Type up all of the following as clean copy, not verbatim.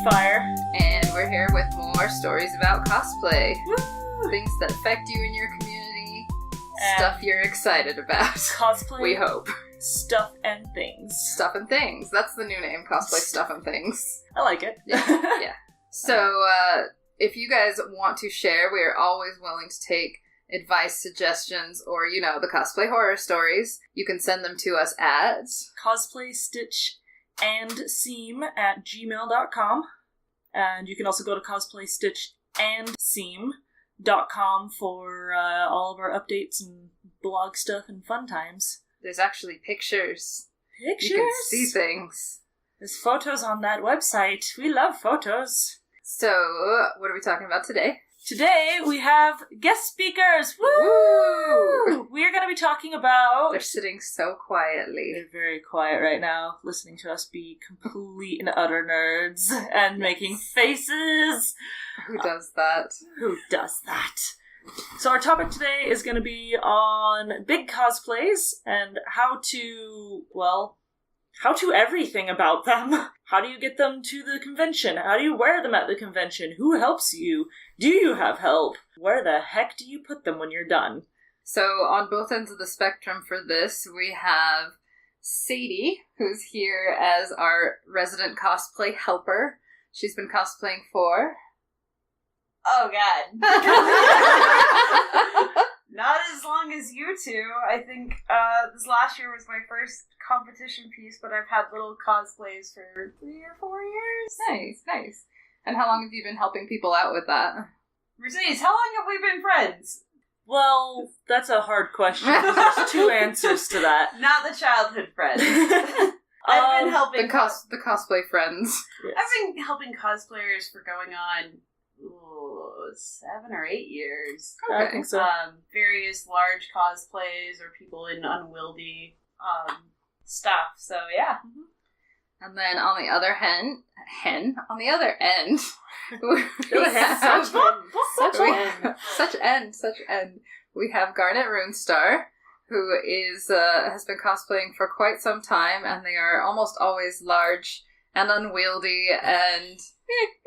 Fire. And we're here with more stories about cosplay. Woo! Things that affect you in your community. And stuff you're excited about. Cosplay. We hope. Stuff and things. Stuff and Things. That's the new name. Cosplay Stuff and Things. I like it. Yeah. So, if you guys want to share, we are always willing to take advice, suggestions, or, the cosplay horror stories. You can send them to us at cosplaystitchandseam@gmail.com. And you can also go to cosplaystitchandseam.com for all of our updates and blog stuff and fun times. There's actually pictures. Pictures? You can see things. There's photos on that website. We love photos. So, what are we talking about today? Today, we have guest speakers! Woo! Woo! We're going to be talking about... They're sitting so quietly. They're very quiet right now, listening to us be complete and utter nerds and making faces. Who does that? Who does that? So our topic today is going to be on big cosplays and how to everything about them. How do you get them to the convention? How do you wear them at the convention? Who helps you? Do you have help? Where the heck do you put them when you're done? So on both ends of the spectrum for this, we have Sadee, who's here as our resident cosplay helper. She's been cosplaying for... Oh, God. Not as long as you two. I think this last year was my first competition piece, but I've had little cosplays for 3 or 4 years. Nice. And how long have you been helping people out with that? Mercedes, how long have we been friends? Well, that's a hard question. There's 2 answers to that. Not the childhood friends. I've been helping... The cosplay friends. Yes. I've been helping cosplayers for going on... 7 or 8 years. Okay. I think so. Various large cosplays or people in unwieldy stuff. So yeah. Mm-hmm. And then on the other end, we have Garnet Runestar, who has been cosplaying for quite some time, and they are almost always large and unwieldy and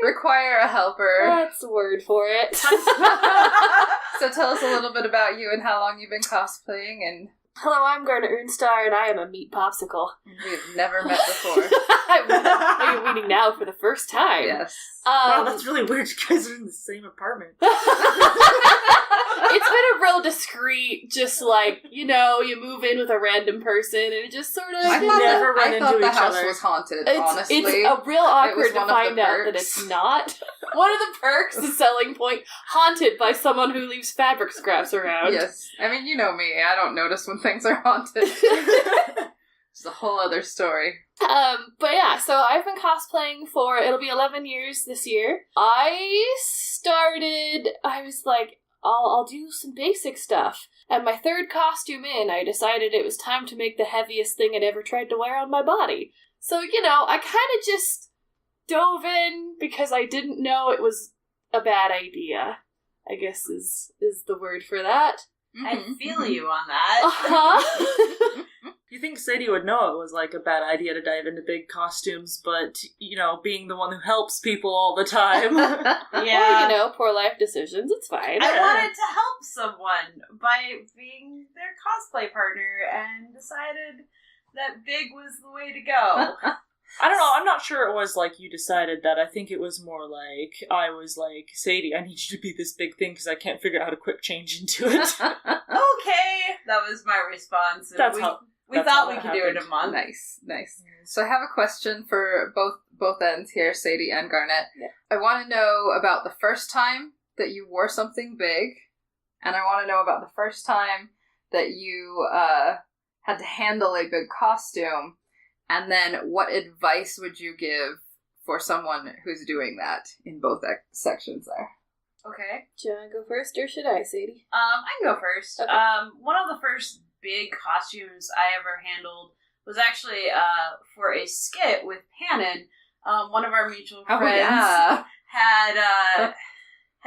require a helper. That's the word for it. So tell us a little bit about you and how long you've been cosplaying. And hello, I'm Garnet Runestar, and I am a meat popsicle. We've never met before. We're meeting now for the first time. Yes. Wow, that's really weird. You guys are in the same apartment. It's been a real discreet, just like, you move in with a random person, and it just sort of... I thought the house was haunted, honestly. It's a real awkward to one find of the out perks. that it's not. One of the perks, the selling point, haunted by someone who leaves fabric scraps around. Yes. I mean, you know me. I don't notice when things are haunted. It's a whole other story. But yeah, so I've been cosplaying for, it'll be 11 years this year. I was like, I'll do some basic stuff. And my 3rd costume in, I decided it was time to make the heaviest thing I'd ever tried to wear on my body. So, I kind of just dove in because I didn't know it was a bad idea, I guess is the word for that. I feel you on that. Uh-huh. You think Sadie would know it was like a bad idea to dive into big costumes, but, being the one who helps people all the time. Yeah. Or, poor life decisions, it's fine. I wanted to help someone by being their cosplay partner and decided that big was the way to go. I don't know, I'm not sure it was like you decided that. I think it was more like, I was like, Sadie, I need you to be this big thing because I can't figure out how to quick change into it. Okay! That was my response. We thought we could do it in a month. Nice. So I have a question for both ends here, Sadie and Garnet. Yeah. I want to know about the first time that you wore something big, and I want to know about the first time that you had to handle a big costume, and then what advice would you give for someone who's doing that in both sections there? Okay. Do you want to go first, or should I, Sadie? I can go first. Okay. One of the first big costumes I ever handled was actually for a skit with Pannon. One of our mutual friends had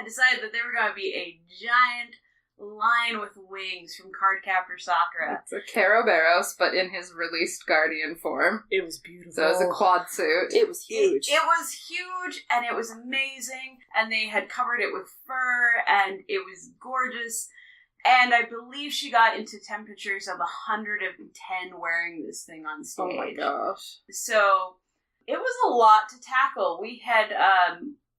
decided that they were going to be a giant lion with wings from Cardcaptor Sakura. It's a Caraberos, but in his released Guardian form. It was beautiful. So it was a quad suit. It was huge. It was huge, and it was amazing, and they had covered it with fur, and it was gorgeous. And I believe she got into temperatures of 110 wearing this thing on stage. Oh my gosh. So it was a lot to tackle. We had,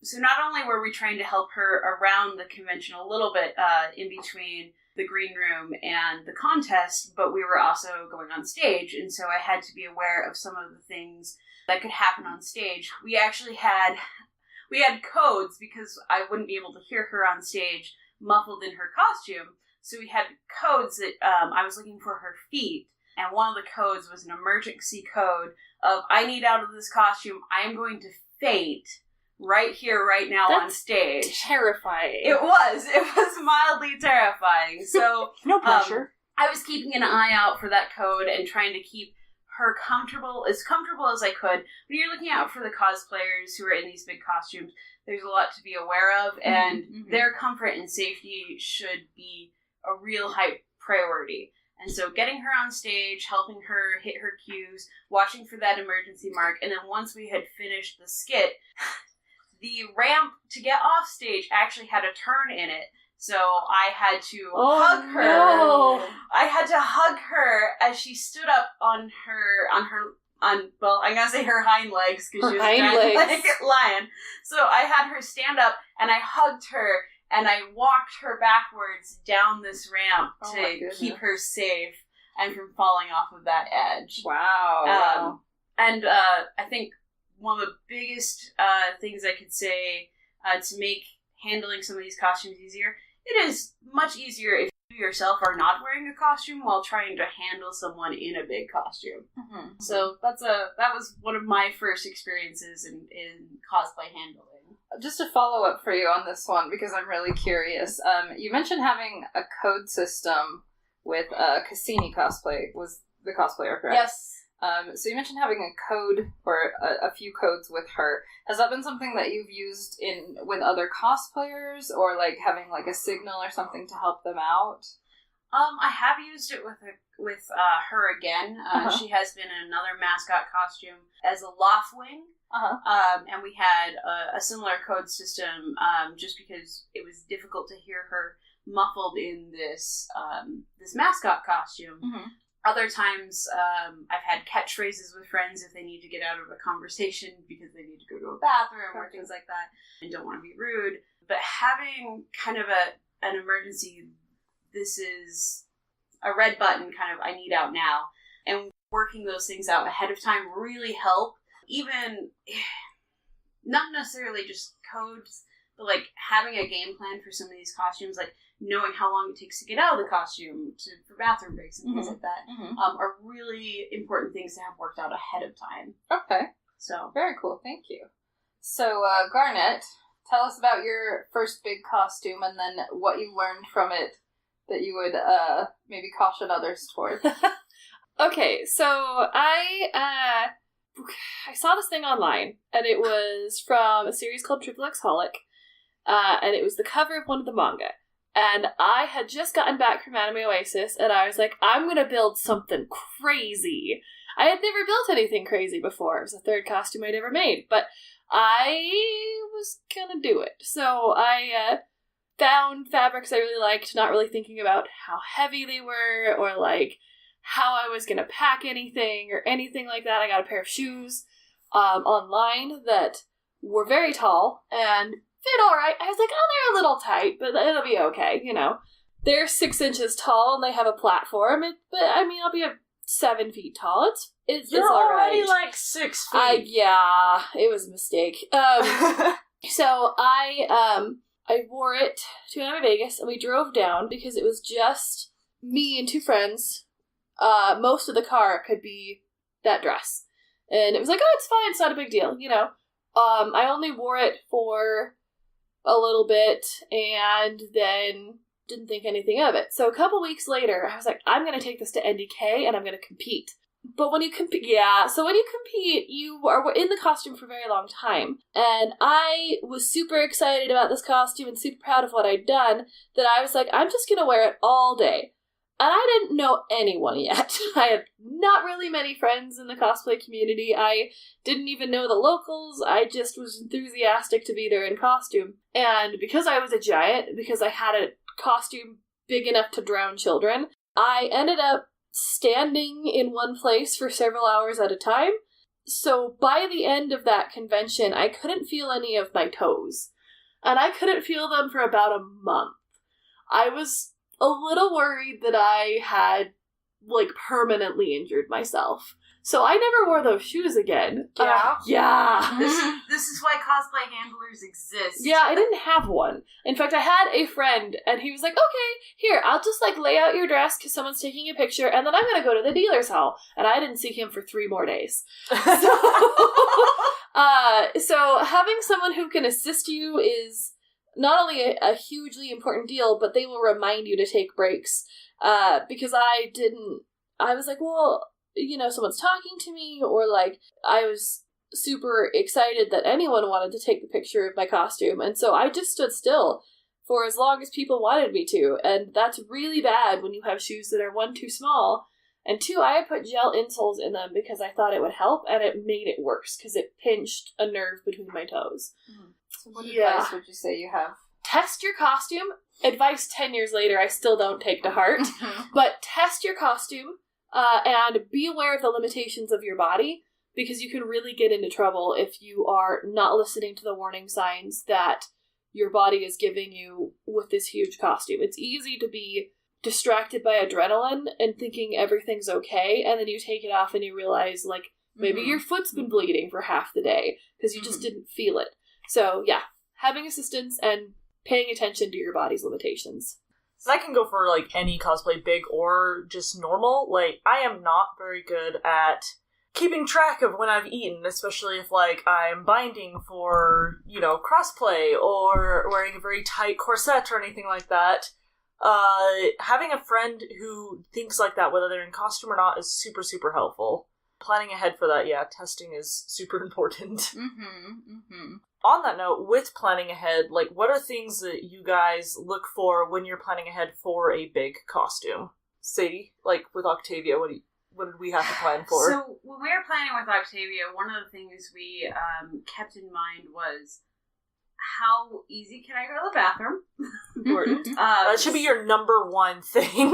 so not only were we trying to help her around the convention a little bit in between the green room and the contest, but we were also going on stage. And so I had to be aware of some of the things that could happen on stage. We actually had codes because I wouldn't be able to hear her on stage muffled in her costume. So we had codes that I was looking for her feet, and one of the codes was an emergency code of, I need out of this costume, I am going to faint right here, right now on stage. Terrifying. It was mildly terrifying. So no pressure. I was keeping an eye out for that code and trying to keep her as comfortable as I could. When you're looking out for the cosplayers who are in these big costumes, there's a lot to be aware of, and their comfort and safety should be a real high priority. And so getting her on stage, helping her hit her cues, watching for that emergency mark, and then once we had finished the skit, the ramp to get off stage actually had a turn in it. So I had to hug her. No. I had to hug her as she stood up on well, I'm gonna say her hind legs because she was a giant lion. So I had her stand up and I hugged her. And I walked her backwards down this ramp to keep her safe and from falling off of that edge. Wow. And I think one of the biggest things I could say to make handling some of these costumes easier, it is much easier if you yourself are not wearing a costume while trying to handle someone in a big costume. Mm-hmm. So that was one of my first experiences in cosplay handling. Just a follow-up for you on this one, because I'm really curious. You mentioned having a code system with Cassini cosplay, was the cosplayer, correct? Yes. So you mentioned having a code, or a few codes with her. Has that been something that you've used with other cosplayers, or like having like a signal or something to help them out? I have used it with her again. She has been in another mascot costume as a Loftwing. And we had a similar code system just because it was difficult to hear her muffled in this mascot costume. Mm-hmm. Other times I've had catchphrases with friends if they need to get out of a conversation because they need to go to a bathroom or things like that and don't want to be rude. But having kind of an emergency, this is a red button kind of I need out now, and working those things out ahead of time really help. Even, not necessarily just codes, but like having a game plan for some of these costumes, like knowing how long it takes to get out of the costume for bathroom breaks and things like that, are really important things to have worked out ahead of time. Okay. So very cool. Thank you. So, Garnet, tell us about your first big costume and then what you learned from it that you would maybe caution others toward. Okay, so I saw this thing online, and it was from a series called Triple Xholic, and it was the cover of one of the manga. And I had just gotten back from Anime Oasis, and I was like, I'm gonna build something crazy. I had never built anything crazy before. It was the third costume I'd ever made, but I was gonna do it. So I found fabrics I really liked, not really thinking about how heavy they were, or like how I was going to pack anything or anything like that. I got a pair of shoes online that were very tall and fit alright. I was like, oh, they're a little tight, but it'll be okay, you know. They're 6 inches tall and they have a platform, but I mean, I'll be 7 feet tall. It's You're alright. already like 6 feet. Yeah, it was a mistake. So I wore it to Anime Vegas and we drove down because it was just me and 2 friends. Most of the car could be that dress. And it was like, oh, it's fine, it's not a big deal, you know. I only wore it for a little bit and then didn't think anything of it. So a couple weeks later, I was like, I'm going to take this to NDK and I'm going to compete. But when you compete, you are in the costume for a very long time. And I was super excited about this costume and super proud of what I'd done, that I was like, I'm just going to wear it all day. And I didn't know anyone yet. I had not really many friends in the cosplay community. I didn't even know the locals. I just was enthusiastic to be there in costume. And because I was a giant, because I had a costume big enough to drown children, I ended up standing in one place for several hours at a time. So by the end of that convention, I couldn't feel any of my toes. And I couldn't feel them for about a month. I was a little worried that I had, permanently injured myself. So I never wore those shoes again. Yeah? Yeah. This is why cosplay handlers exist. Yeah, I didn't have one. In fact, I had a friend, and he was like, okay, here, I'll just, lay out your dress because someone's taking a picture, and then I'm going to go to the dealer's hall. And I didn't see him for 3 more days. So having someone who can assist you is not only a hugely important deal, but they will remind you to take breaks. Because I was like, well, someone's talking to me, or I was super excited that anyone wanted to take the picture of my costume, and so I just stood still for as long as people wanted me to, and that's really bad when you have shoes that are 1, too small, and 2, I had put gel insoles in them because I thought it would help, and it made it worse because it pinched a nerve between my toes. So what advice would you say you have? Test your costume. Advice 10 years later I still don't take to heart, but test your costume. And be aware of the limitations of your body, because you can really get into trouble if you are not listening to the warning signs that your body is giving you with this huge costume. It's easy to be distracted by adrenaline and thinking everything's okay, and then you take it off and you realize, maybe your foot's been bleeding for half the day because you just didn't feel it. So, yeah, having assistance and paying attention to your body's limitations. I can go for, any cosplay, big or just normal. I am not very good at keeping track of when I've eaten, especially if, I'm binding for, crossplay or wearing a very tight corset or anything like that. Having a friend who thinks like that, whether they're in costume or not, is super, super helpful. Planning ahead for that, testing is super important. On that note, with planning ahead, what are things that you guys look for when you're planning ahead for a big costume? Sadie, with Octavia, what did we have to plan for? So, when we were planning with Octavia, one of the things we kept in mind was, how easy can I go to the bathroom? Important. That should be your number one thing.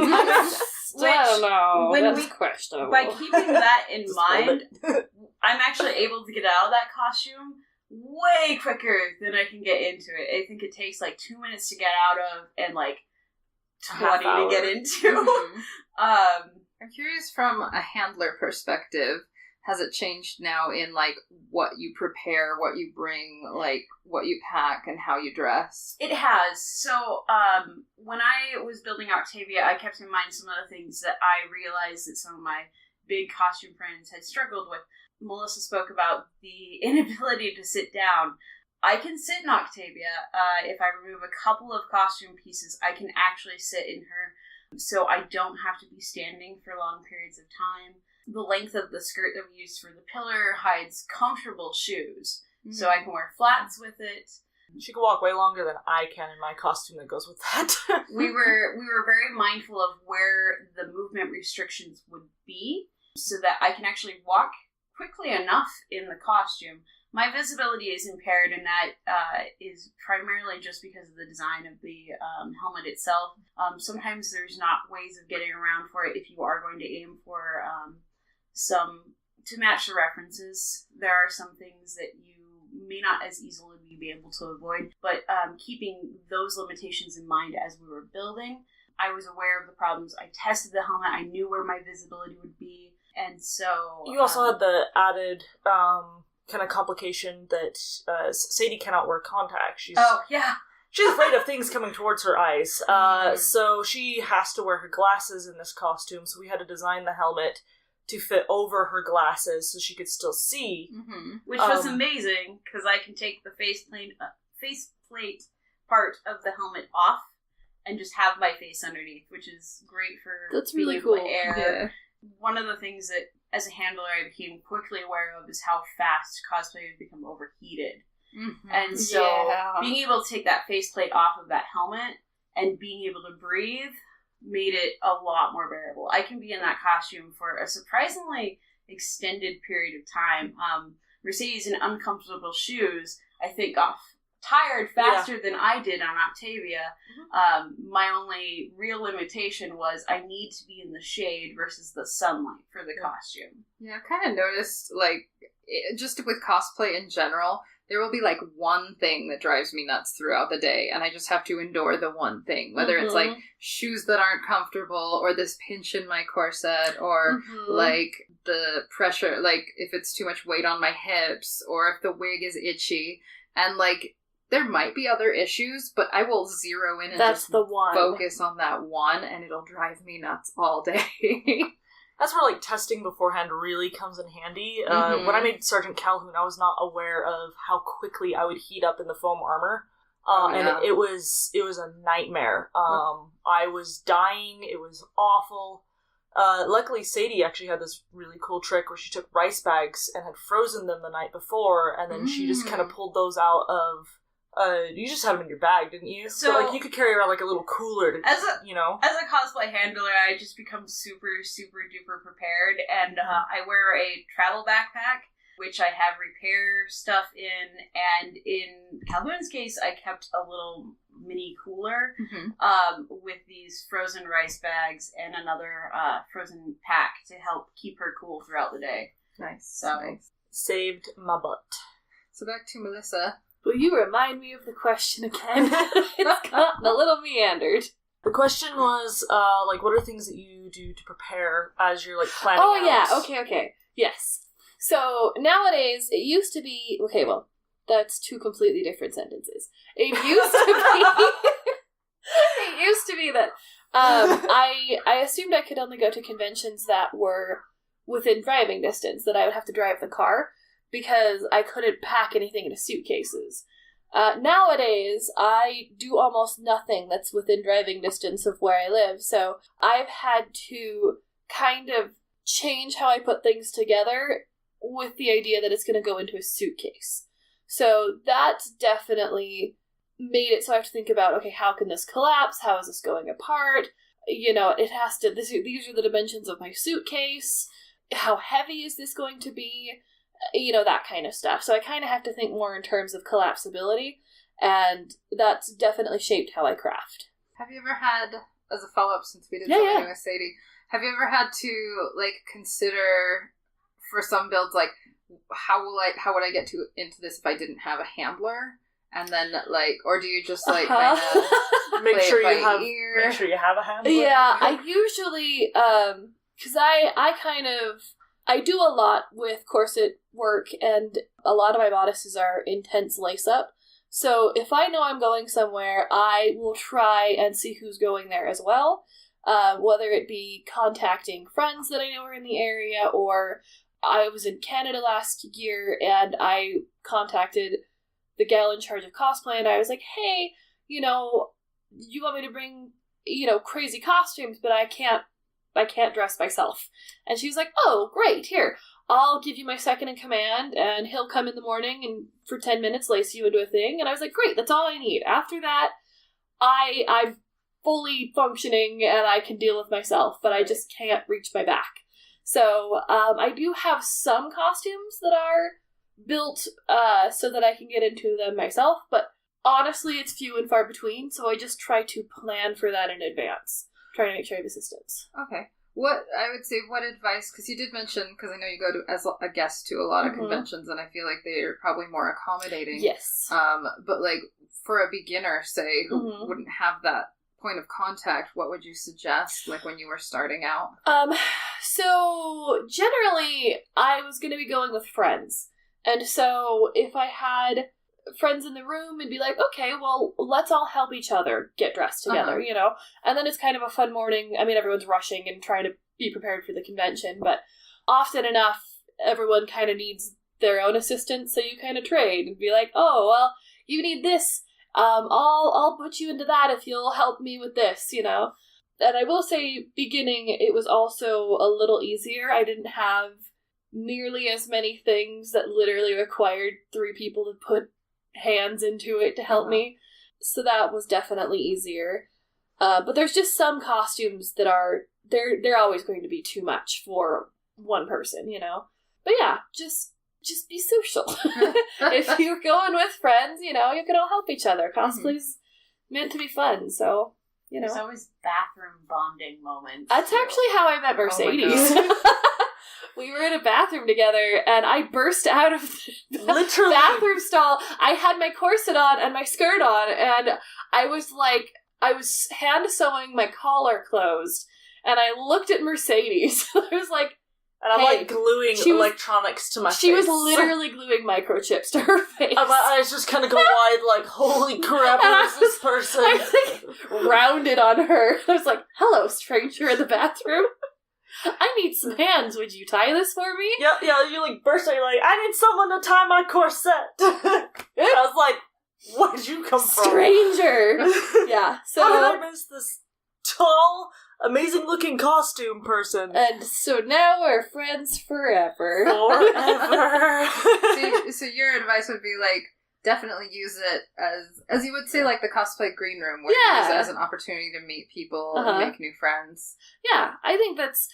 Which, I don't know. That's questionable. By keeping that in mind, I'm actually able to get out of that costume way quicker than I can get into it. I think it takes 2 minutes to get out of and 20 to get into. I'm curious from a handler perspective, has it changed now in what you prepare, what you bring, what you pack and how you dress? It has. So when I was building Octavia, I kept in mind some of the things that I realized that some of my big costume friends had struggled with. Melissa spoke about the inability to sit down. I can sit in Octavia. If I remove a couple of costume pieces, I can actually sit in her, so I don't have to be standing for long periods of time. The length of the skirt that we use for the pillar hides comfortable shoes, so I can wear flats with it. She can walk way longer than I can in my costume that goes with that. we were very mindful of where the movement restrictions would be, so that I can actually walk quickly enough in the costume. My visibility is impaired, and that is primarily just because of the design of the helmet itself. Sometimes there's not ways of getting around for it if you are going to aim for to match the references. There are some things that you may not as easily be able to avoid, but keeping those limitations in mind as we were building, I was aware of the problems. I tested the helmet. I knew where my visibility would be. And so... You also had the added kind of complication that Sadie cannot wear contacts. She's afraid of things coming towards her eyes. So she has to wear her glasses in this costume, so we had to design the helmet to fit over her glasses so she could still see. Which was amazing, because I can take the faceplate part of the helmet off and just have my face underneath, which is great for That's being really able to cool. air. Yeah. One of the things that as a handler, I became quickly aware of is how fast cosplay had become overheated. Mm-hmm. And so being able to take that faceplate off of that helmet and being able to breathe made it a lot more bearable. I can be in that costume for a surprisingly extended period of time. Mercedes in uncomfortable shoes, I think, got tired faster than I did on Octavia. Mm-hmm. My only real limitation was I need to be in the shade versus the sunlight for the costume. Yeah, I've kind of noticed, like, just with cosplay in general, there will be, like, one thing that drives me nuts throughout the day, and I just have to endure the one thing. Whether it's, like, shoes that aren't comfortable, or this pinch in my corset, or, like, the pressure, like, if it's too much weight on my hips, or if the wig is itchy. And, like, there might be other issues, but I will zero in and just focus on that one, and it'll drive me nuts all day. That's where, like, testing beforehand really comes in handy. When I made Sergeant Calhoun, I was not aware of how quickly I would heat up in the foam armor. And it was a nightmare. I was dying. It was awful. Luckily, Sadie actually had this really cool trick where she took rice bags and had frozen them the night before, and then she just kind of pulled those out of... you just had them in your bag, didn't you? So like, you could carry around, like, a little cooler to, As a cosplay handler, I just become super, super duper prepared, and I wear a travel backpack, which I have repair stuff in, and in Calhoun's case, I kept a little mini cooler with these frozen rice bags and another frozen pack to help keep her cool throughout the day. Nice. Nice. Saved my butt. So back to Melissa. Will you remind me of the question again? It's gotten a little meandered. The question was, like, what are things that you do to prepare as you're, like, planning out? Okay. Yes. So, nowadays, it used to be... Okay, well, that's two completely different sentences. It used to be that I assumed I could only go to conventions that were within driving distance, that I would have to drive the car, because I couldn't pack anything into suitcases. Nowadays, I do almost nothing that's within driving distance of where I live, so I've had to kind of change how I put things together with the idea that it's going to go into a suitcase. So that's definitely made it so I have to think about, okay, how can this collapse? How is this going apart? It has to, these are the dimensions of my suitcase. How heavy is this going to be? That kind of stuff. So I kind of have to think more in terms of collapsibility, and that's definitely shaped how I craft. Have you ever had, as a follow-up, since we did something with Sadie, have you ever had to, like, consider, for some builds, like, how would I get into this if I didn't have a handler? And then, like, or do you just, like, kind of make sure you have a handler? Yeah, I usually, because I do a lot with corset work, and a lot of my bodices are intense lace-up. So if I know I'm going somewhere, I will try and see who's going there as well. Whether it be contacting friends that I know are in the area, or I was in Canada last year, and I contacted the gal in charge of cosplay, and I was like, hey, you want me to bring, crazy costumes, but I can't dress myself. And she was like, oh, great, here, I'll give you my second in command, and he'll come in the morning and for 10 minutes lace you into a thing. And I was like, great, that's all I need. After that, I'm fully functioning and I can deal with myself, but I just can't reach my back. So I do have some costumes that are built so that I can get into them myself, but honestly, it's few and far between, so I just try to plan for that in advance. Trying to make sure I have assistance. Okay. What advice, because you did mention, because I know you go to as a guest to a lot of conventions, and I feel like they're probably more accommodating. Yes. But, like, for a beginner, say, who wouldn't have that point of contact, what would you suggest, like, when you were starting out? So, generally, I was going to be going with friends. And so, if I had friends in the room and be like, okay, well, let's all help each other get dressed together, and then it's kind of a fun morning. I mean, everyone's rushing and trying to be prepared for the convention, but often enough, everyone kind of needs their own assistance, so you kind of trade and be like, oh, well, you need this, I'll put you into that if you'll help me with this, And I will say, beginning, it was also a little easier. I didn't have nearly as many things that literally required 3 people to put hands into it to help me. So that was definitely easier. But there's just some costumes that are, they're always going to be too much for one person, you know? But yeah, just be social. If you're going with friends, you know, you can all help each other. Cosplay's meant to be fun, so, you know. There's always bathroom bonding moments. That's actually how I met Mercedes. We were in a bathroom together, and I burst out of the Literally. bathroom stall. I had my corset on and my skirt on, and I was hand sewing my collar closed, and I looked at Mercedes. I was like, and I'm like gluing electronics to my face. She was literally gluing microchips to her face. And my eyes just kind of go wide, like, holy crap, who is this person? I like rounded on her. I was like, hello, stranger in the bathroom. I need some hands. Would you tie this for me? Yeah, you like burst out, you're like, I need someone to tie my corset. I was like, where did you come from? Stranger. Yeah, so... How did I miss this tall, amazing-looking costume person? And so now we're friends forever. Forever. So your advice would be, like, definitely use it as you would say, like, the cosplay green room, where you use it as an opportunity to meet people and make new friends. Yeah, I think that's...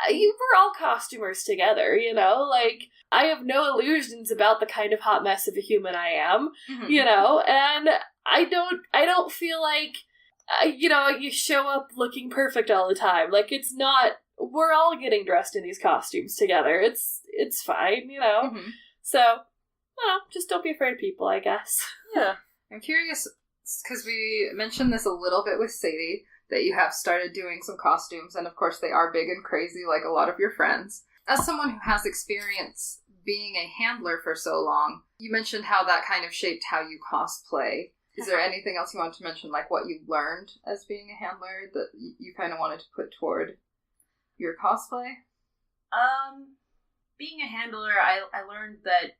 we're all costumers together, you know? Like, I have no illusions about the kind of hot mess of a human I am, you know? And I don't feel like, you know, you show up looking perfect all the time. Like, it's not... We're all getting dressed in these costumes together. It's fine, you know? So... Well, just don't be afraid of people, I guess. Yeah. I'm curious, because we mentioned this a little bit with Sadie, that you have started doing some costumes, and of course they are big and crazy like a lot of your friends. As someone who has experience being a handler for so long, you mentioned how that kind of shaped how you cosplay. Is there anything else you want to mention, like what you learned as being a handler that you kind of wanted to put toward your cosplay? Being a handler, I learned that,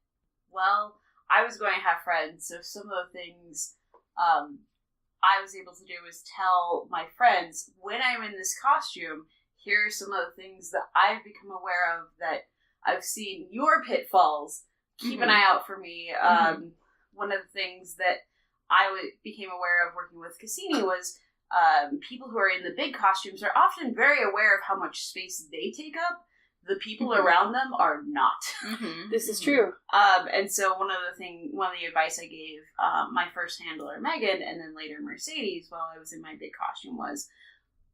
well, I was going to have friends, so some of the things I was able to do was tell my friends, when I'm in this costume, here are some of the things that I've become aware of, that I've seen your pitfalls. Keep an eye out for me. One of the things that I became aware of working with Cassini was people who are in the big costumes are often very aware of how much space they take up. The people around them are not. This is true. And so one of the advice I gave my first handler, Megan, and then later Mercedes, while I was in my big costume was,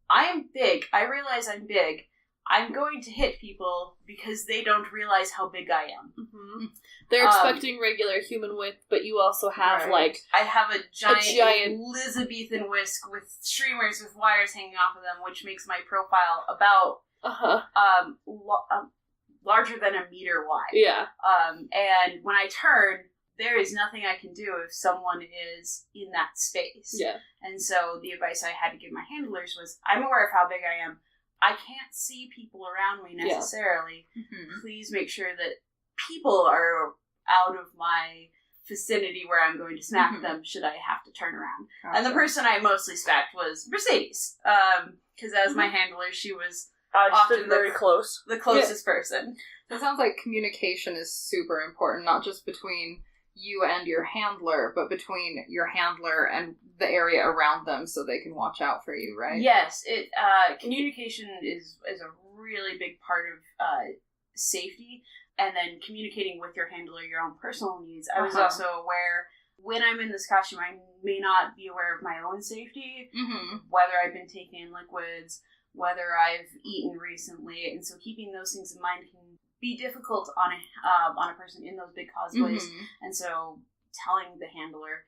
I am big. I realize I'm big. I'm going to hit people because they don't realize how big I am. They're expecting regular human width, but you also have, like... I have a giant Elizabethan whisk with streamers with wires hanging off of them, which makes my profile about... larger than a meter wide. Yeah. And when I turn, there is nothing I can do if someone is in that space. Yeah. And so the advice I had to give my handlers was, I'm aware of how big I am. I can't see people around me necessarily. Please make sure that people are out of my vicinity where I'm going to smack them should I have to turn around. Gotcha. And the person I mostly smacked was Mercedes. Because as my handler, she was often very close. The closest person. So it sounds like communication is super important, not just between you and your handler, but between your handler and the area around them so they can watch out for you, right? Yes. Communication is a really big part of safety, and then communicating with your handler your own personal needs. I was also aware, when I'm in this costume, I may not be aware of my own safety, whether I've been taking liquids, whether I've eaten recently, and so keeping those things in mind can be difficult on a person in those big cosplays. And so telling the handler,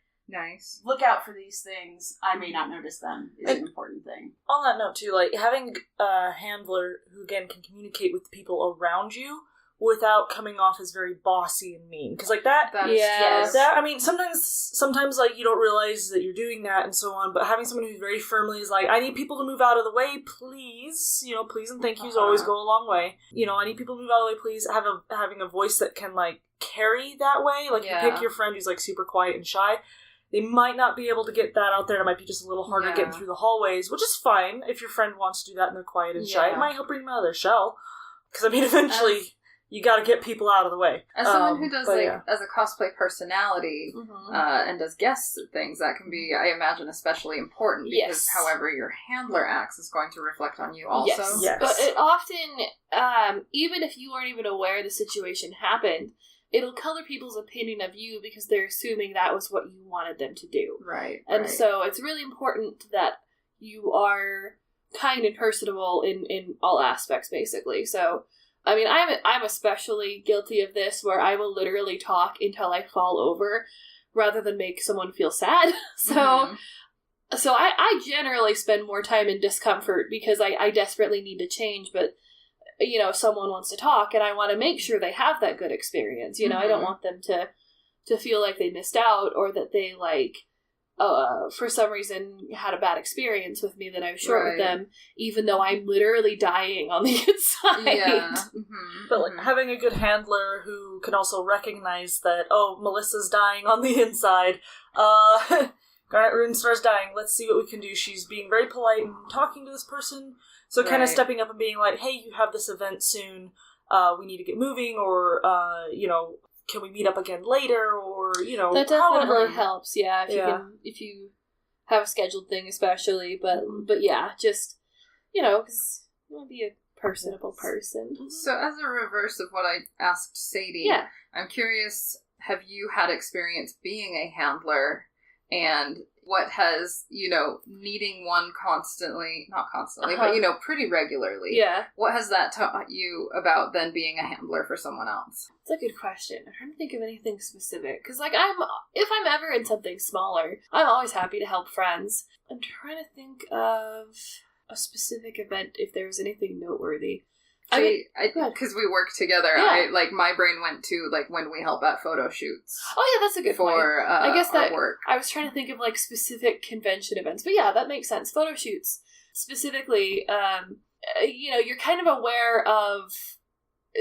look out for these things, I may not notice them, is an important thing. On that note too, like having a handler who again can communicate with the people around you without coming off as very bossy and mean, because like that I mean, sometimes like you don't realize that you're doing that and so on, but having someone who very firmly is like, I need people to move out of the way, please, you know, please and thank yous always go a long way, you know, I need people to move out of the way, please, having a voice that can like carry that way, like you pick your friend who's like super quiet and shy, they might not be able to get that out there. It might be just a little harder getting through the hallways, which is fine if your friend wants to do that and they're quiet and shy. It might help bring them out of their shell. Because, I mean, eventually, you gotta get people out of the way. As someone who does, as a cosplay personality, and does guests and things, that can be, I imagine, especially important, because however your handler acts is going to reflect on you also. Yes. But it often, even if you aren't even aware the situation happened, it'll color people's opinion of you because they're assuming that was what you wanted them to do. Right. And so it's really important that you are kind and personable in all aspects, basically. So, I mean, I'm especially guilty of this, where I will literally talk until I fall over rather than make someone feel sad. So I generally spend more time in discomfort because I desperately need to change, but you know, someone wants to talk and I want to make sure they have that good experience. You know, I don't want them to feel like they missed out, or that they for some reason had a bad experience with me, that I was short with them, even though I'm literally dying on the inside. Yeah. But having a good handler who can also recognize that, oh, Melissa's dying on the inside, Garnet Runestar's dying, let's see what we can do. She's being very polite and talking to this person, so kind of stepping up and being like, hey, you have this event soon, we need to get moving, or, you know, can we meet up again later, or, you know, that definitely helps, if you have a scheduled thing, especially, but yeah, just, you know, because you want to be a personable person. So as a reverse of what I asked Sadie, I'm curious, have you had experience being a handler, and what has, you know, needing one not constantly, but, you know, pretty regularly. Yeah. What has that taught you about then being a handler for someone else? It's a good question. I'm trying to think of anything specific. Because, if I'm ever in something smaller, I'm always happy to help friends. I'm trying to think of a specific event, if there was anything noteworthy. Because we work together, my brain went to, when we help at photo shoots. Oh, yeah, that's a good point. I guess that work. I was trying to think of, specific convention events. But yeah, that makes sense. Photo shoots, specifically, you know, you're kind of aware of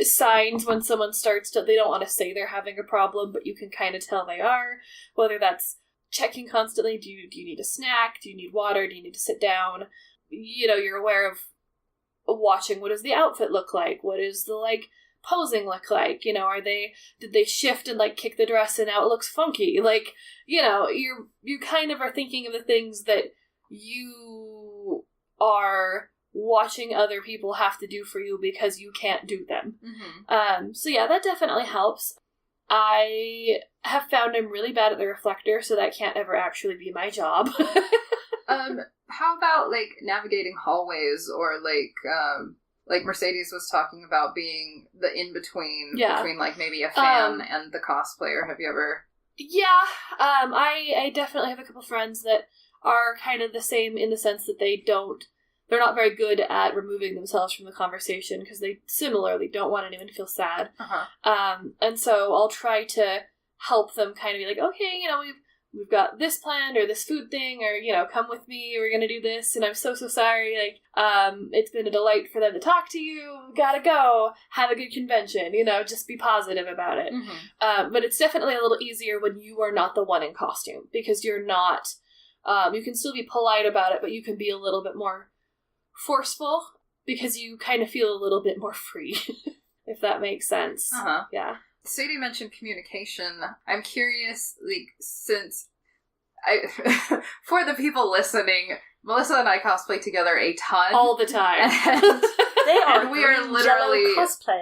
signs when someone starts to, they don't want to say they're having a problem, but you can kind of tell they are. Whether that's checking constantly, do you need a snack? Do you need water? Do you need to sit down? You know, you're aware of watching, what does the outfit look like? What is the, posing look like? You know, did they shift and, kick the dress and now it looks funky? You know, you kind of are thinking of the things that you are watching other people have to do for you because you can't do them. So yeah, that definitely helps. I have found I'm really bad at the reflector, so that can't ever actually be my job. How about, navigating hallways, or, Mercedes was talking about being the in-between, between, maybe a fan and the cosplayer. Have you ever... Yeah, I definitely have a couple friends that are kind of the same in the sense that they're not very good at removing themselves from the conversation, because they similarly don't want anyone to feel sad. And so I'll try to help them kind of be like, okay, you know, we've got this planned, or this food thing, or, you know, come with me, we're gonna do this, and I'm so sorry, it's been a delight for them to talk to you, gotta go, have a good convention, you know, just be positive about it. But it's definitely a little easier when you are not the one in costume, because you're not, you can still be polite about it, but you can be a little bit more forceful, because you kind of feel a little bit more free, if that makes sense. Yeah. Sadie mentioned communication. I'm curious, since for the people listening, Melissa and I cosplay together a ton. All the time. And we are literally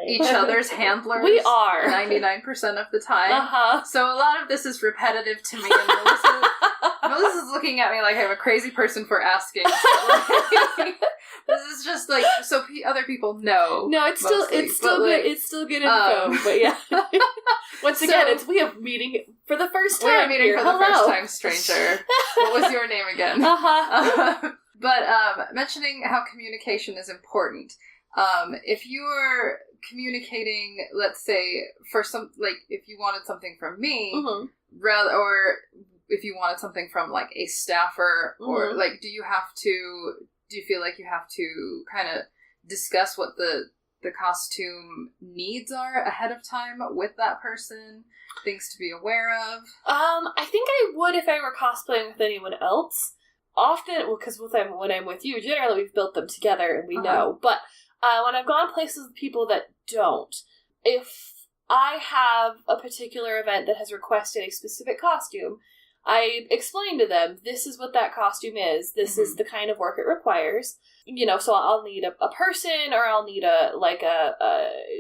each other's handlers. We are. 99% of the time. So a lot of this is repetitive to me, and Melissa's looking at me like I'm a crazy person for asking. This is just so other people know. No, it's still good. It's still good info. But yeah, once again, we have meeting for the first time. We are meeting for the first time, stranger. What was your name again? But mentioning how communication is important. If you're communicating, let's say for if you wanted something from me, or if you wanted something from a staffer, or do you feel like you have to kind of discuss what the the costume needs are ahead of time with that person? Things to be aware of? I think I would if I were cosplaying with anyone else. Often, because when I'm with you, generally we've built them together and we know. But when I've gone places with people that don't, if I have a particular event that has requested a specific costume, I explain to them, this is what that costume is. This is the kind of work it requires. You know, so I'll need a person, or I'll need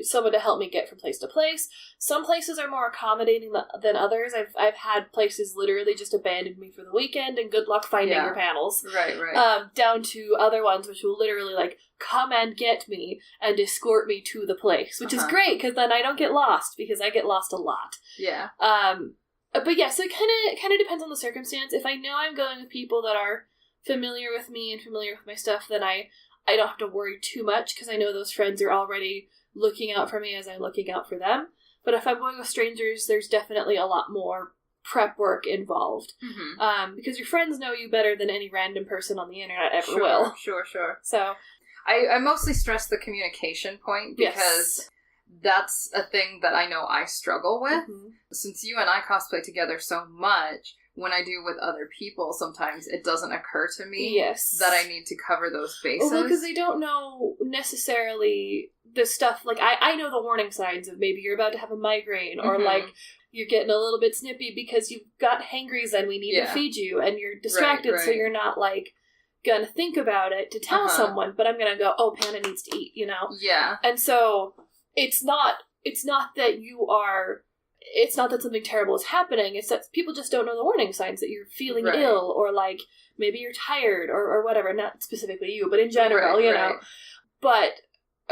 someone to help me get from place to place. Some places are more accommodating than others. I've had places literally just abandon me for the weekend and good luck finding your panels. Right. Down to other ones which will literally come and get me and escort me to the place, which is great because then I don't get lost, because I get lost a lot. Yeah. But yeah, so it kind of depends on the circumstance. If I know I'm going with people that are familiar with me and familiar with my stuff, then I don't have to worry too much, because I know those friends are already looking out for me as I'm looking out for them. But if I'm going with strangers, there's definitely a lot more prep work involved. Because your friends know you better than any random person on the internet ever will. Sure. So I mostly stress the communication point, because that's a thing that I know I struggle with. Since you and I cosplay together so much, when I do with other people, sometimes it doesn't occur to me that I need to cover those bases. Well, because they don't know necessarily the stuff, I know the warning signs of maybe you're about to have a migraine, or you're getting a little bit snippy because you've got hangries and we need to feed you, and you're distracted, so you're not, gonna think about it to tell someone, but I'm gonna go, oh, Panda needs to eat, you know? Yeah. And so, it's not that it's not that something terrible is happening, it's that people just don't know the warning signs that you're feeling ill, or maybe you're tired, or whatever, not specifically you, but in general, you know. But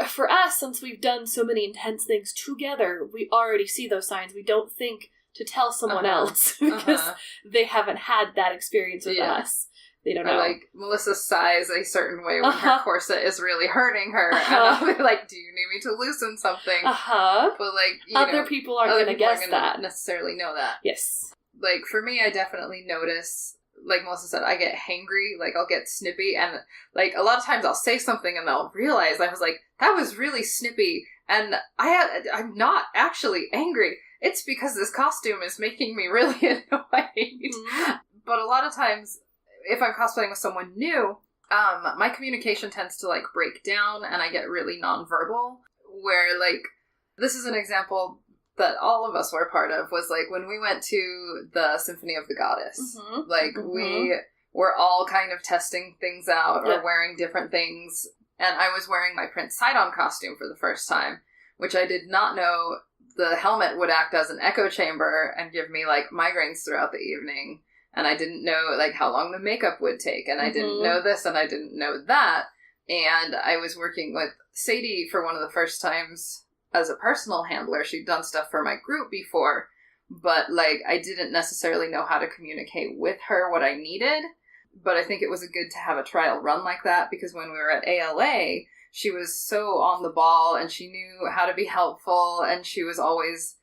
for us, since we've done so many intense things together, we already see those signs. We don't think to tell someone else, because they haven't had that experience with us. They don't know. Melissa sighs a certain way when her corset is really hurting her, and I'll be like, do you need me to loosen something? But, other people aren't going to guess that. Necessarily know that. Yes. For me, I definitely notice, like Melissa said, I get hangry, I'll get snippy, and, a lot of times I'll say something and I'll realize I was like, that was really snippy, and I'm not actually angry. It's because this costume is making me really annoyed. But a lot of times, if I'm cosplaying with someone new, my communication tends to, break down, and I get really nonverbal, where, this is an example that all of us were part of, was, when we went to the Symphony of the Goddess. We were all kind of testing things out, or wearing different things, and I was wearing my Prince Sidon costume for the first time, which I did not know the helmet would act as an echo chamber and give me, migraines throughout the evening. And I didn't know, how long the makeup would take. And I didn't know this, and I didn't know that. And I was working with Sadie for one of the first times as a personal handler. She'd done stuff for my group before. But, I didn't necessarily know how to communicate with her what I needed. But I think it was good to have a trial run like that, because when we were at ALA, she was so on the ball, and she knew how to be helpful, and she was always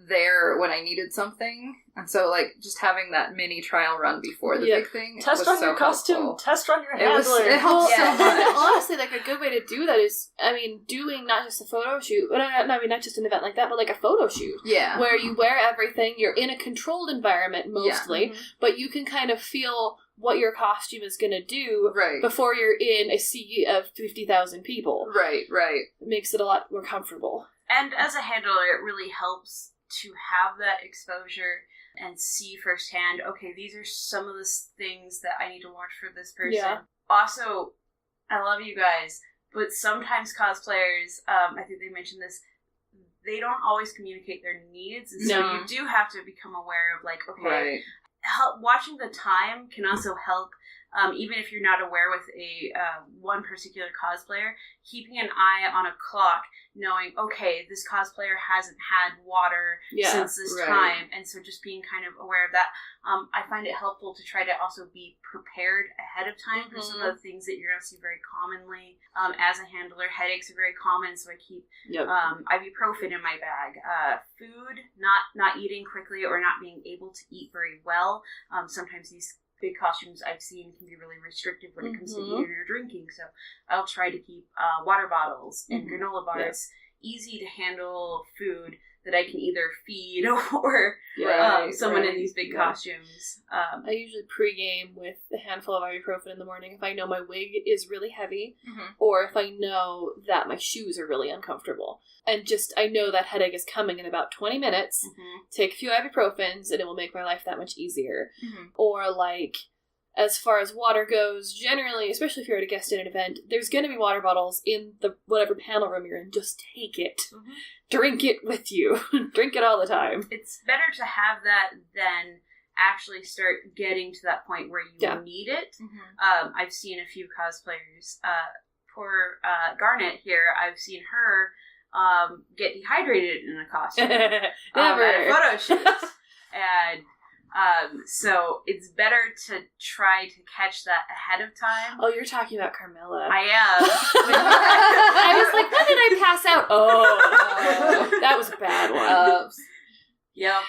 there when I needed something. And so, just having that mini trial run before the big thing test was run so your costume, helpful. Test run your handler. It helped so much. Honestly, a good way to do that is, doing not just a photo shoot, not just an event like that, but a photo shoot. Yeah. Where you wear everything, you're in a controlled environment mostly, but you can kind of feel what your costume is going to do before you're in a sea of 50,000 people. Right. It makes it a lot more comfortable. And as a handler, it really helps to have that exposure and see firsthand, okay, these are some of the things that I need to watch for this person. Yeah. Also, I love you guys, but sometimes cosplayers, I think they mentioned this, they don't always communicate their needs, and so you do have to become aware of, okay, watching the time can also help. Even if you're not aware with a one particular cosplayer, keeping an eye on a clock, knowing, okay, this cosplayer hasn't had water since this time, and so just being kind of aware of that. I find it helpful to try to also be prepared ahead of time for some of the things that you're going to see very commonly. As a handler, headaches are very common, so I keep ibuprofen in my bag. Food, not eating quickly or not being able to eat very well. Sometimes these big costumes I've seen can be really restrictive when it comes to eating or drinking. So I'll try to keep water bottles and granola bars, easy to handle food that I can either feed or someone in these big costumes. I usually pregame with a handful of ibuprofen in the morning if I know my wig is really heavy, or if I know that my shoes are really uncomfortable. And just, I know that headache is coming in about 20 minutes. Take a few ibuprofens and it will make my life that much easier. Or like, as far as water goes, generally, especially if you're at a guest at an event, there's going to be water bottles in the whatever panel room you're in. Just take it. Drink it with you. Drink it all the time. It's better to have that than actually start getting to that point where you need it. I've seen a few cosplayers. Poor Garnet here, I've seen her get dehydrated in a costume at a photo shoot. And so it's better to try to catch that ahead of time. Oh, you're talking about Carmilla. I am. I was like, when did I pass out? Oh, that was a bad one. Yep.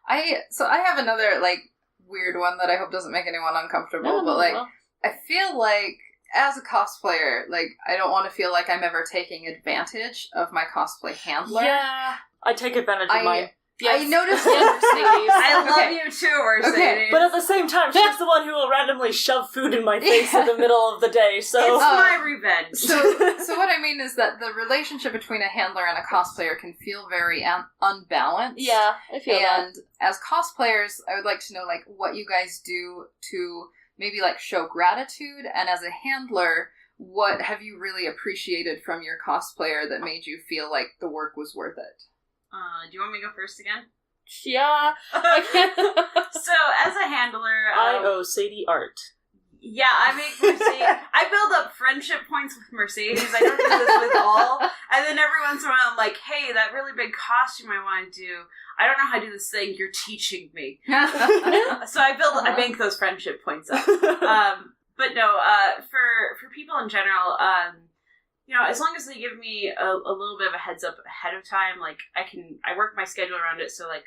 I have another, like, weird one that I hope doesn't make anyone uncomfortable, but, like, I feel like, as a cosplayer, like, I don't want to feel like I'm ever taking advantage of my cosplay handler. Yeah. I take advantage of mine. Yes. I noticed Mercedes. I love you too, Mercedes. Okay. But at the same time, she's the one who will randomly shove food in my face in the middle of the day, so... It's my revenge. So what I mean is that the relationship between a handler and a cosplayer can feel very unbalanced. Yeah, I feel that. And as cosplayers, I would like to know, like, what you guys do to maybe, like, show gratitude, and as a handler, what have you really appreciated from your cosplayer that made you feel like the work was worth it? Do you want me to go first again? Yeah. So, as a handler... I owe Sadie art. Yeah, I make Mercedes... I build up friendship points with Mercedes. I don't do this with all. And then every once in a while, I'm like, hey, that really big costume I want to do, I don't know how to do this thing, you're teaching me. So I bank those friendship points up. But no, for people in general... you know, as long as they give me a little bit of a heads up ahead of time, like, I work my schedule around it, so, like,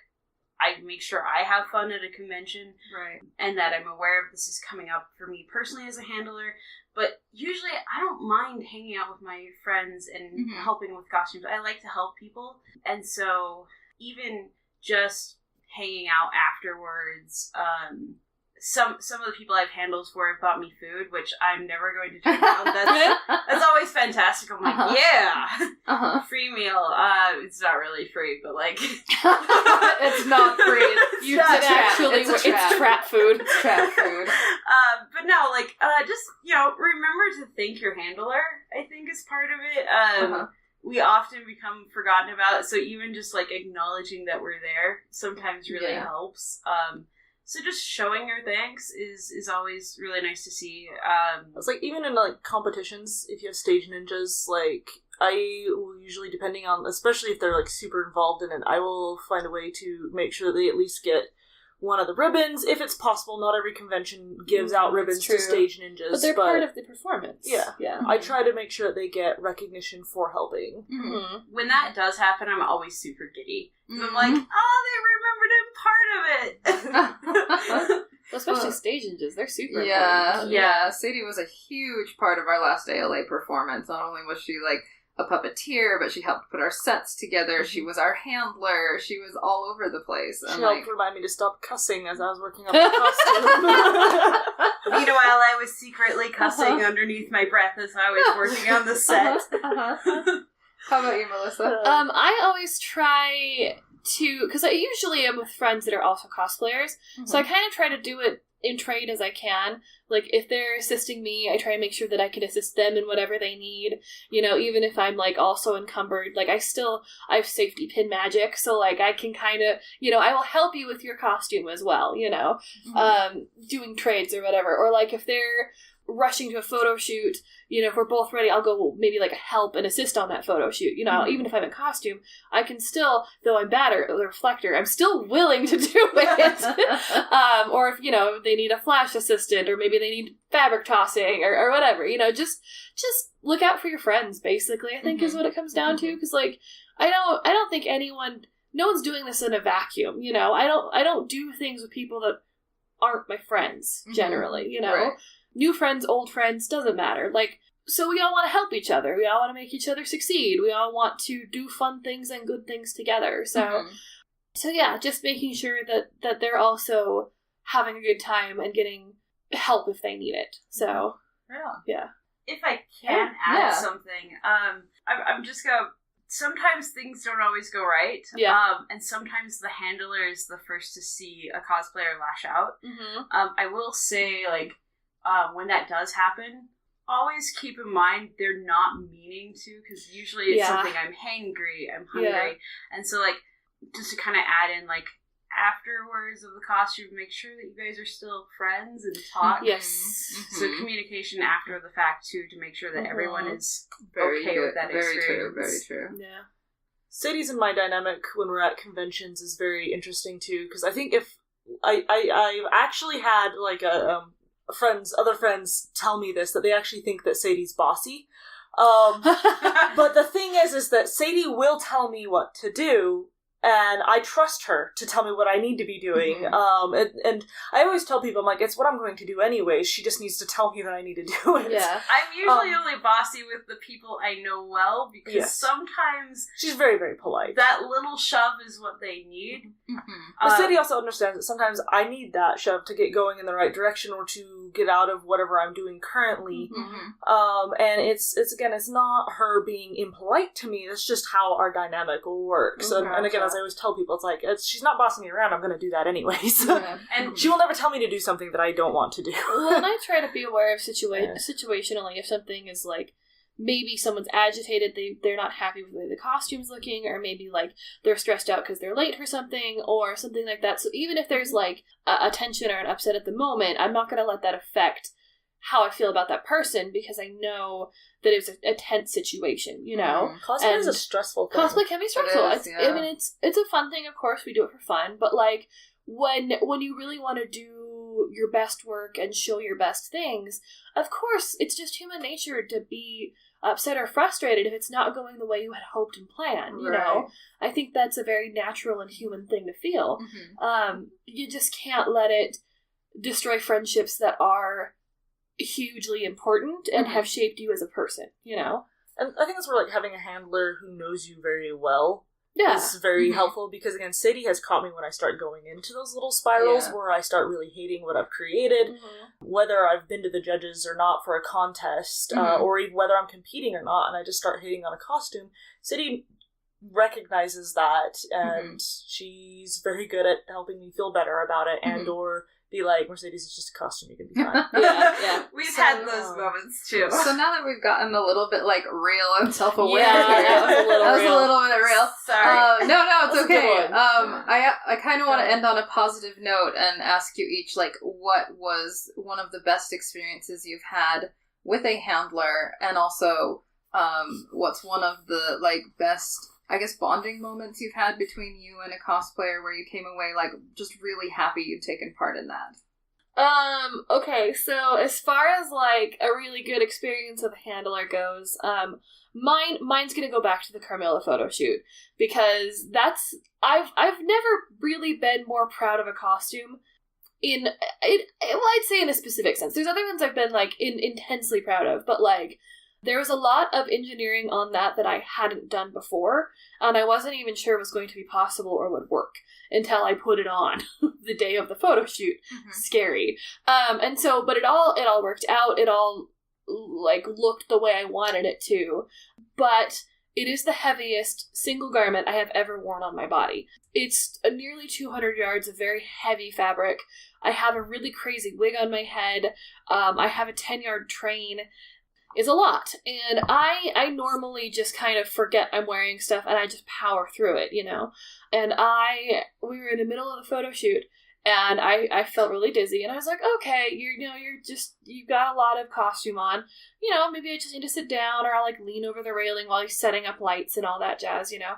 I make sure I have fun at a convention. Right. And that I'm aware of this is coming up for me personally as a handler. But usually, I don't mind hanging out with my friends and helping with costumes. I like to help people. And so, even just hanging out afterwards, some of the people I've handles for have bought me food, which I'm never going to turn down. That's always fantastic. I'm like, yeah, free meal. It's not really free, but like, it's not free. It's trap food. It's trap food. But no, like, just, you know, remember to thank your handler, I think is part of it. We often become forgotten about, so even just like acknowledging that we're there sometimes really helps. So just showing your thanks is always really nice to see. It's like, even in, like, competitions, if you have stage ninjas, like, I will usually, depending on, especially if they're, like, super involved in it, I will find a way to make sure that they at least get one of the ribbons. If it's possible, not every convention gives out ribbons to stage ninjas. But they're part of the performance. Yeah. I try to make sure that they get recognition for helping. When that does happen, I'm always super giddy. I'm like, oh, they remembered part of it! Especially stage ninjas, they're super important. Yeah. Sadie was a huge part of our last ALA performance. Not only was she, like, a puppeteer, but she helped put our sets together. She was our handler. She was all over the place. She helped remind me to stop cussing as I was working on the costume. Meanwhile, I was secretly cussing underneath my breath as I was working on the set. How about you, Melissa? I always try to, because I usually am with friends that are also cosplayers, so I kind of try to do it in trade as I can. Like, if they're assisting me, I try to make sure that I can assist them in whatever they need. You know, even if I'm, like, also encumbered, like, I have safety pin magic, so, like, I can kind of, you know, I will help you with your costume as well, you know, doing trades or whatever. Or, like, if they're rushing to a photo shoot, you know, if we're both ready, I'll go maybe, like, help and assist on that photo shoot. You know, even if I'm in costume, I can still, though I'm bad at the reflector, I'm still willing to do it. Or if, you know, they need a flash assistant, or maybe they need fabric tossing, or whatever, you know, just look out for your friends, basically, I think is what it comes down to. Because, like, I don't think no one's doing this in a vacuum, you know. I don't do things with people that aren't my friends, generally, you know? Right. New friends, old friends, doesn't matter. Like, so we all want to help each other. We all want to make each other succeed. We all want to do fun things and good things together. So, so yeah, just making sure that they're also having a good time and getting help if they need it. So, yeah. If I can add something, I'm just gonna... Sometimes things don't always go right. Yeah. And sometimes the handler is the first to see a cosplayer lash out. I will say, like, when that does happen, always keep in mind they're not meaning to, because usually it's something I'm hangry, I'm hungry. And so, like, just to kind of add in, like, afterwards of the costume, make sure that you guys are still friends and talk. Yes. So communication after the fact, too, to make sure that everyone is very okay good. with that Very experience. true, very true. Yeah. Sadie's and my dynamic when we're at conventions is very interesting, too, because I think if... I've actually had, like, other friends tell me this, that they actually think that Sadie's bossy. But the thing is that Sadie will tell me what to do, and I trust her to tell me what I need to be doing. And I always tell people, I'm like, it's what I'm going to do anyways. She just needs to tell me that I need to do it. Yeah. I'm usually only bossy with the people I know well, because sometimes she's very, very polite. That little shove is what they need. But Sadie also understands that sometimes I need that shove to get going in the right direction or to get out of whatever I'm doing currently. And it's again, it's not her being impolite to me. It's just how our dynamic works. And again, as I always tell people, it's like, she's not bossing me around, I'm going to do that anyways. And she will never tell me to do something that I don't want to do. Well, and I try to be aware of situationally if something is like, maybe someone's agitated, they're not happy with the way the costume's looking, or maybe like they're stressed out because they're late for something or something like that. So even if there's like a tension or an upset at the moment, I'm not going to let that affect how I feel about that person, because I know that it was a tense situation, you know? Cosplay is a stressful thing. Cosplay can be stressful. I mean, it's a fun thing, of course, we do it for fun, but like, when you really want to do your best work and show your best things, of course, it's just human nature to be upset or frustrated if it's not going the way you had hoped and planned, you know? I think that's a very natural and human thing to feel. You just can't let it destroy friendships that are hugely important and have shaped you as a person, you know? And I think that's where, like, having a handler who knows you very well yeah. is very helpful, because again, Sadie has caught me when I start going into those little spirals where I start really hating what I've created, whether I've been to the judges or not for a contest, or even whether I'm competing or not, and I just start hating on a costume. Sadie recognizes that, and she's very good at helping me feel better about it, and or be like, Mercedes, is just a costume, you can be fine. We've had those moments too. So now that we've gotten a little bit like real and self-aware, that was a little bit real. Sorry. No, it's That's okay. I kind of want to end on a positive note and ask you each, like, what was one of the best experiences you've had with a handler, and also what's one of the like best, I guess, bonding moments you've had between you and a cosplayer where you came away, like, just really happy you'd taken part in that? Okay, so as far as, like, a really good experience with a handler goes, mine's gonna go back to the Carmilla photo shoot, because I've never really been more proud of a costume I'd say in a specific sense. There's other ones I've been, like, intensely proud of, but, like, there was a lot of engineering on that I hadn't done before, and I wasn't even sure it was going to be possible or would work until I put it on the day of the photo shoot. Scary. And so, but it all worked out. It all, like, looked the way I wanted it to. But it is the heaviest single garment I have ever worn on my body. It's nearly 200 yards of very heavy fabric. I have a really crazy wig on my head. I have a 10-yard train. Is a lot, and I normally just kind of forget I'm wearing stuff and I just power through it, you know. And we were in the middle of the photo shoot, and I felt really dizzy, and I was like, okay, you've got a lot of costume on, you know, maybe I just need to sit down, or I'll like lean over the railing while he's setting up lights and all that jazz, you know.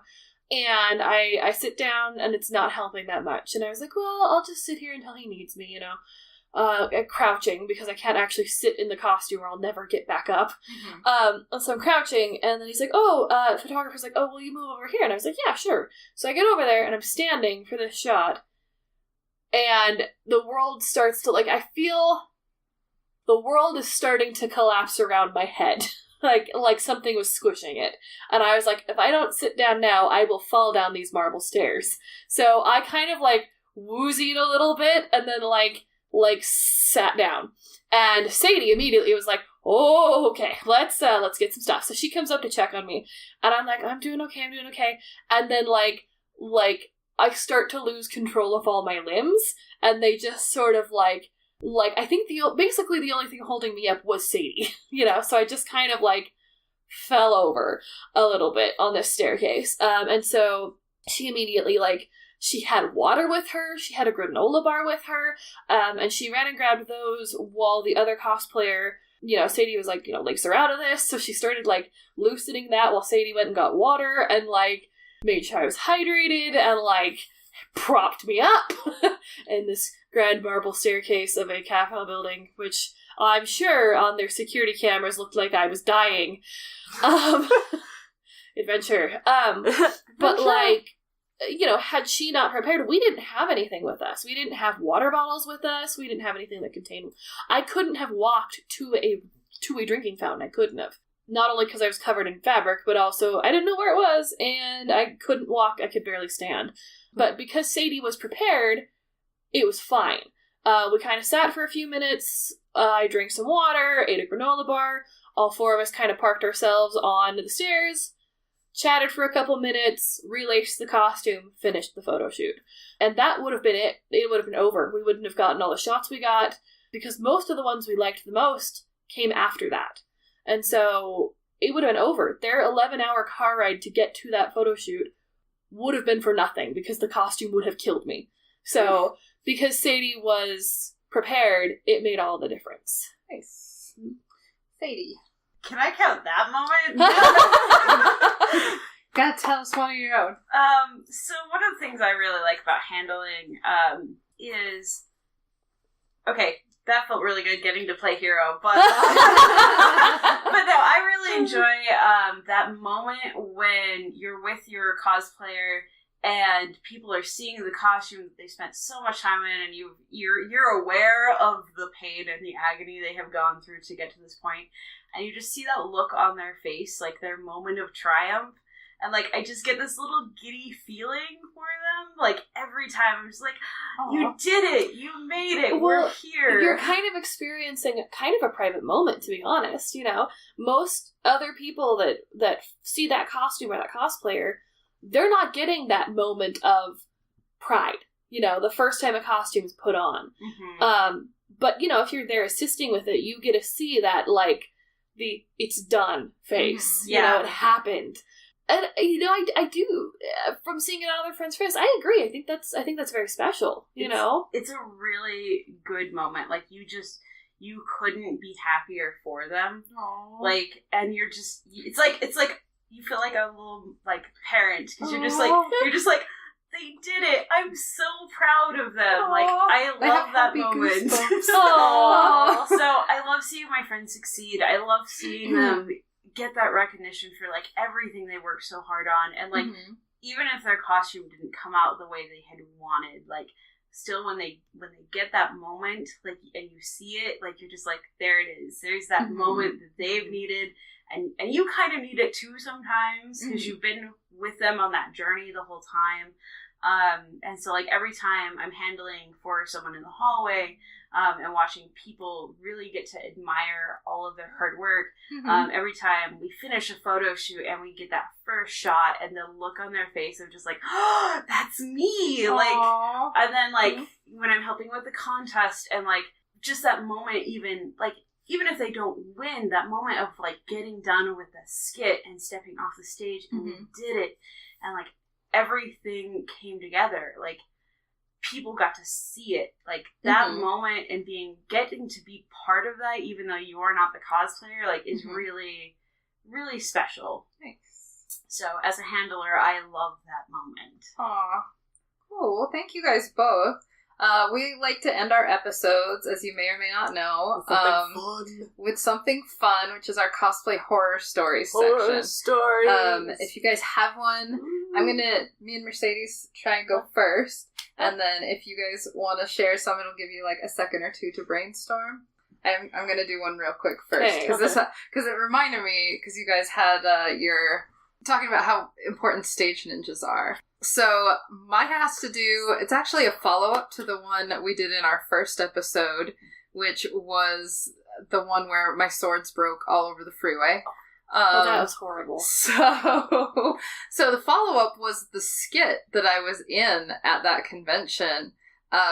And I sit down, and it's not helping that much, and I was like, well, I'll just sit here until he needs me, you know. Crouching, because I can't actually sit in the costume or I'll never get back up. And so I'm crouching, and then he's like, the photographer's like, oh, will you move over here? And I was like, yeah, sure. So I get over there, and I'm standing for this shot, and the world starts to, like, I feel the world is starting to collapse around my head. like something was squishing it. And I was like, if I don't sit down now, I will fall down these marble stairs. So I kind of, like, woozied a little bit, and then, like sat down. And Sadie immediately was like, oh, okay, let's get some stuff. So she comes up to check on me, and I'm like, I'm doing okay. And then, like, I start to lose control of all my limbs, and they just sort of, like, I think basically the only thing holding me up was Sadie, you know? So I just kind of, like, fell over a little bit on this staircase. And so she immediately, like, she had water with her, she had a granola bar with her, and she ran and grabbed those while the other cosplayer, you know, Sadie was like, you know, Lakes are out of this, so she started, like, loosening that while Sadie went and got water, and, like, made sure I was hydrated, and, like, propped me up in this grand marble staircase of a cafe building, which I'm sure on their security cameras looked like I was dying. Adventure. But, like, you know, had she not prepared, we didn't have anything with us. We didn't have water bottles with us. We didn't have anything that contained... I couldn't have walked to a drinking fountain. I couldn't have. Not only because I was covered in fabric, but also I didn't know where it was, and I couldn't walk. I could barely stand. But because Sadie was prepared, it was fine. We kind of sat for a few minutes. I drank some water, ate a granola bar. All four of us kind of parked ourselves on the stairs, chatted for a couple minutes, relaced the costume, finished the photo shoot. And that would have been it. It would have been over. We wouldn't have gotten all the shots we got, because most of the ones we liked the most came after that. And so it would have been over. Their 11-hour car ride to get to that photo shoot would have been for nothing, because the costume would have killed me. So, because Sadie was prepared, it made all the difference. Nice. Sadie. Can I count that moment? Gotta tell us one of your own. So one of the things I really like about handling, is... Okay, that felt really good getting to play hero, but... but no, I really enjoy, that moment when you're with your cosplayer and people are seeing the costume that they spent so much time in, and you're aware of the pain and the agony they have gone through to get to this point, and you just see that look on their face, like their moment of triumph, and, like, I just get this little giddy feeling for them, like, every time. I'm just like, you did it! You made it! Well, we're here! You're kind of experiencing kind of a private moment, to be honest, you know? Most other people that see that costume or that cosplayer, they're not getting that moment of pride, you know, the first time a costume is put on. Mm-hmm. But, you know, if you're there assisting with it, you get to see that, like, the it's done face. Mm-hmm. Yeah. You know, it happened. And, you know, I do, from seeing it on other friends' face, I agree. I think that's very special, you know? It's a really good moment. Like, you couldn't be happier for them. Aww. Like, and you're just, it's like, you feel like a little, like, parent, because you're just like, they did it. I'm so proud of them. Aww. Like, I love that moment. So I love seeing my friends succeed. I love seeing them get that recognition for, like, everything they worked so hard on. And, like, even if their costume didn't come out the way they had wanted, like, still when they get that moment, like, and you see it, like, you're just like, there it is. There's that moment that they've needed. And you kind of need it too sometimes, because you've been with them on that journey the whole time. And so, like, every time I'm handling for someone in the hallway, and watching people really get to admire all of their hard work, every time we finish a photo shoot and we get that first shot and the look on their face of just like, oh, that's me! Aww. Like, and then, like, when I'm helping with the contest and, like, just that moment, even if they don't win, that moment of, like, getting done with the skit and stepping off the stage and we did it, and, like, everything came together, like, people got to see it, like, that moment, and getting to be part of that, even though you are not the cosplayer, like, is really, really special. Nice. So, as a handler, I love that moment. Aw. Cool. Well, thank you guys both. We like to end our episodes, as you may or may not know, with something fun, which is our cosplay horror stories section. Stories. If you guys have one, me and Mercedes try and go first, and then if you guys want to share some, it'll give you like a second or two to brainstorm. I'm gonna do one real quick first, because it reminded me, because you guys had your talking about how important stage ninjas are. So mine has to do, it's actually a follow-up to the one that we did in our first episode, which was the one where my swords broke all over the freeway. That was horrible. So the follow-up was the skit that I was in at that convention,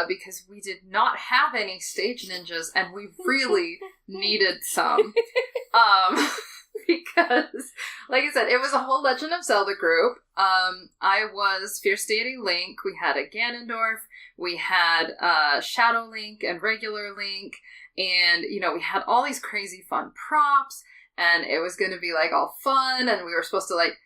because we did not have any stage ninjas, and we really needed some. Because, like I said, it was a whole Legend of Zelda group. I was Fierce Deity Link, we had a Ganondorf, we had Shadow Link and regular Link, and, you know, we had all these crazy fun props, and it was going to be, like, all fun, and we were supposed to, like,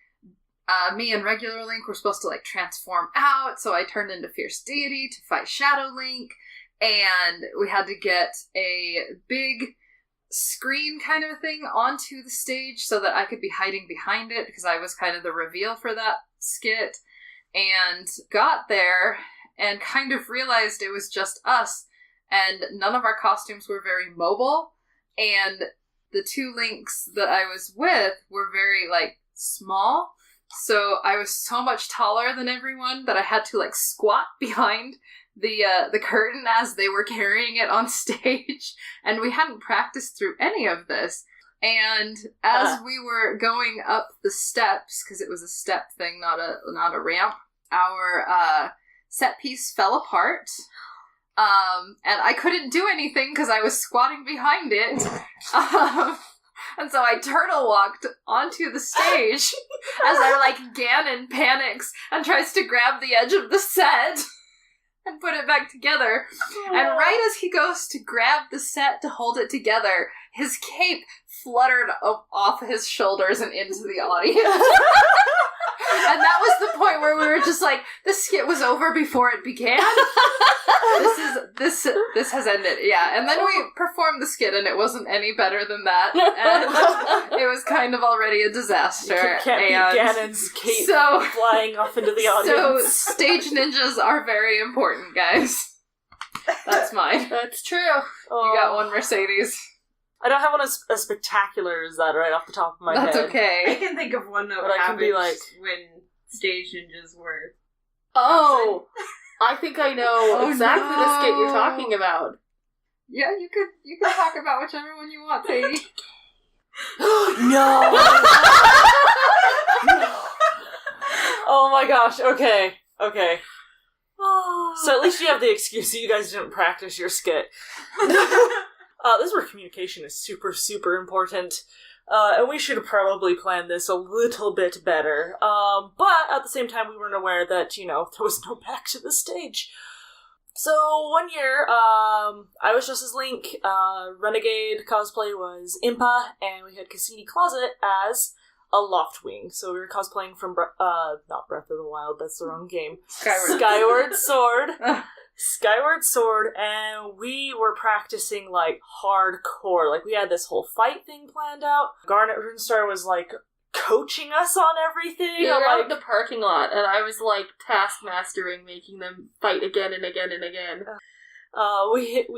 me and regular Link were supposed to, like, transform out, so I turned into Fierce Deity to fight Shadow Link, and we had to get a big screen kind of thing onto the stage so that I could be hiding behind it, because I was kind of the reveal for that skit, and got there and kind of realized it was just us, and none of our costumes were very mobile, and the two Links that I was with were very, like, small, so I was so much taller than everyone that I had to, like, squat behind the curtain as they were carrying it on stage, and we hadn't practiced through any of this. And as we were going up the steps, because it was a step thing, not a ramp, our set piece fell apart, and I couldn't do anything because I was squatting behind it. And so I turtle walked onto the stage as Ganon panics and tries to grab the edge of the set and put it back together. And right as he goes to grab the set to hold it together, his cape fluttered off his shoulders and into the audience. And that was the point where we were just like, this skit was over before it began. This has ended. Yeah, and then we performed the skit and it wasn't any better than that. And it was kind of already a disaster. You can't be Ganon's cape flying off into the audience. So stage ninjas are very important, guys. That's mine. That's true. You got one, Mercedes. I don't have one as spectacular as that right off the top of my head. That's okay. I can think of one that happened when stage ninjas were... Oh! I think I know exactly the skit you're talking about. Yeah, you could talk about whichever one you want, Sadie. No! Oh my gosh, okay. So at least you have the excuse that you guys didn't practice your skit. This is where communication is super, super important. And we should probably plan this a little bit better. But at the same time, we weren't aware that, there was no back to the stage. So one year, I was dressed as Link, Renegade cosplay was Impa, and we had Cassini Closet as a Loftwing. So we were cosplaying from, not Breath of the Wild, that's the wrong game. Skyward Sword, and we were practicing, hardcore. We had this whole fight thing planned out. Garnet Runestar was, coaching us on everything. We were out in the parking lot, and I was, taskmastering, making them fight again and again and again. We hit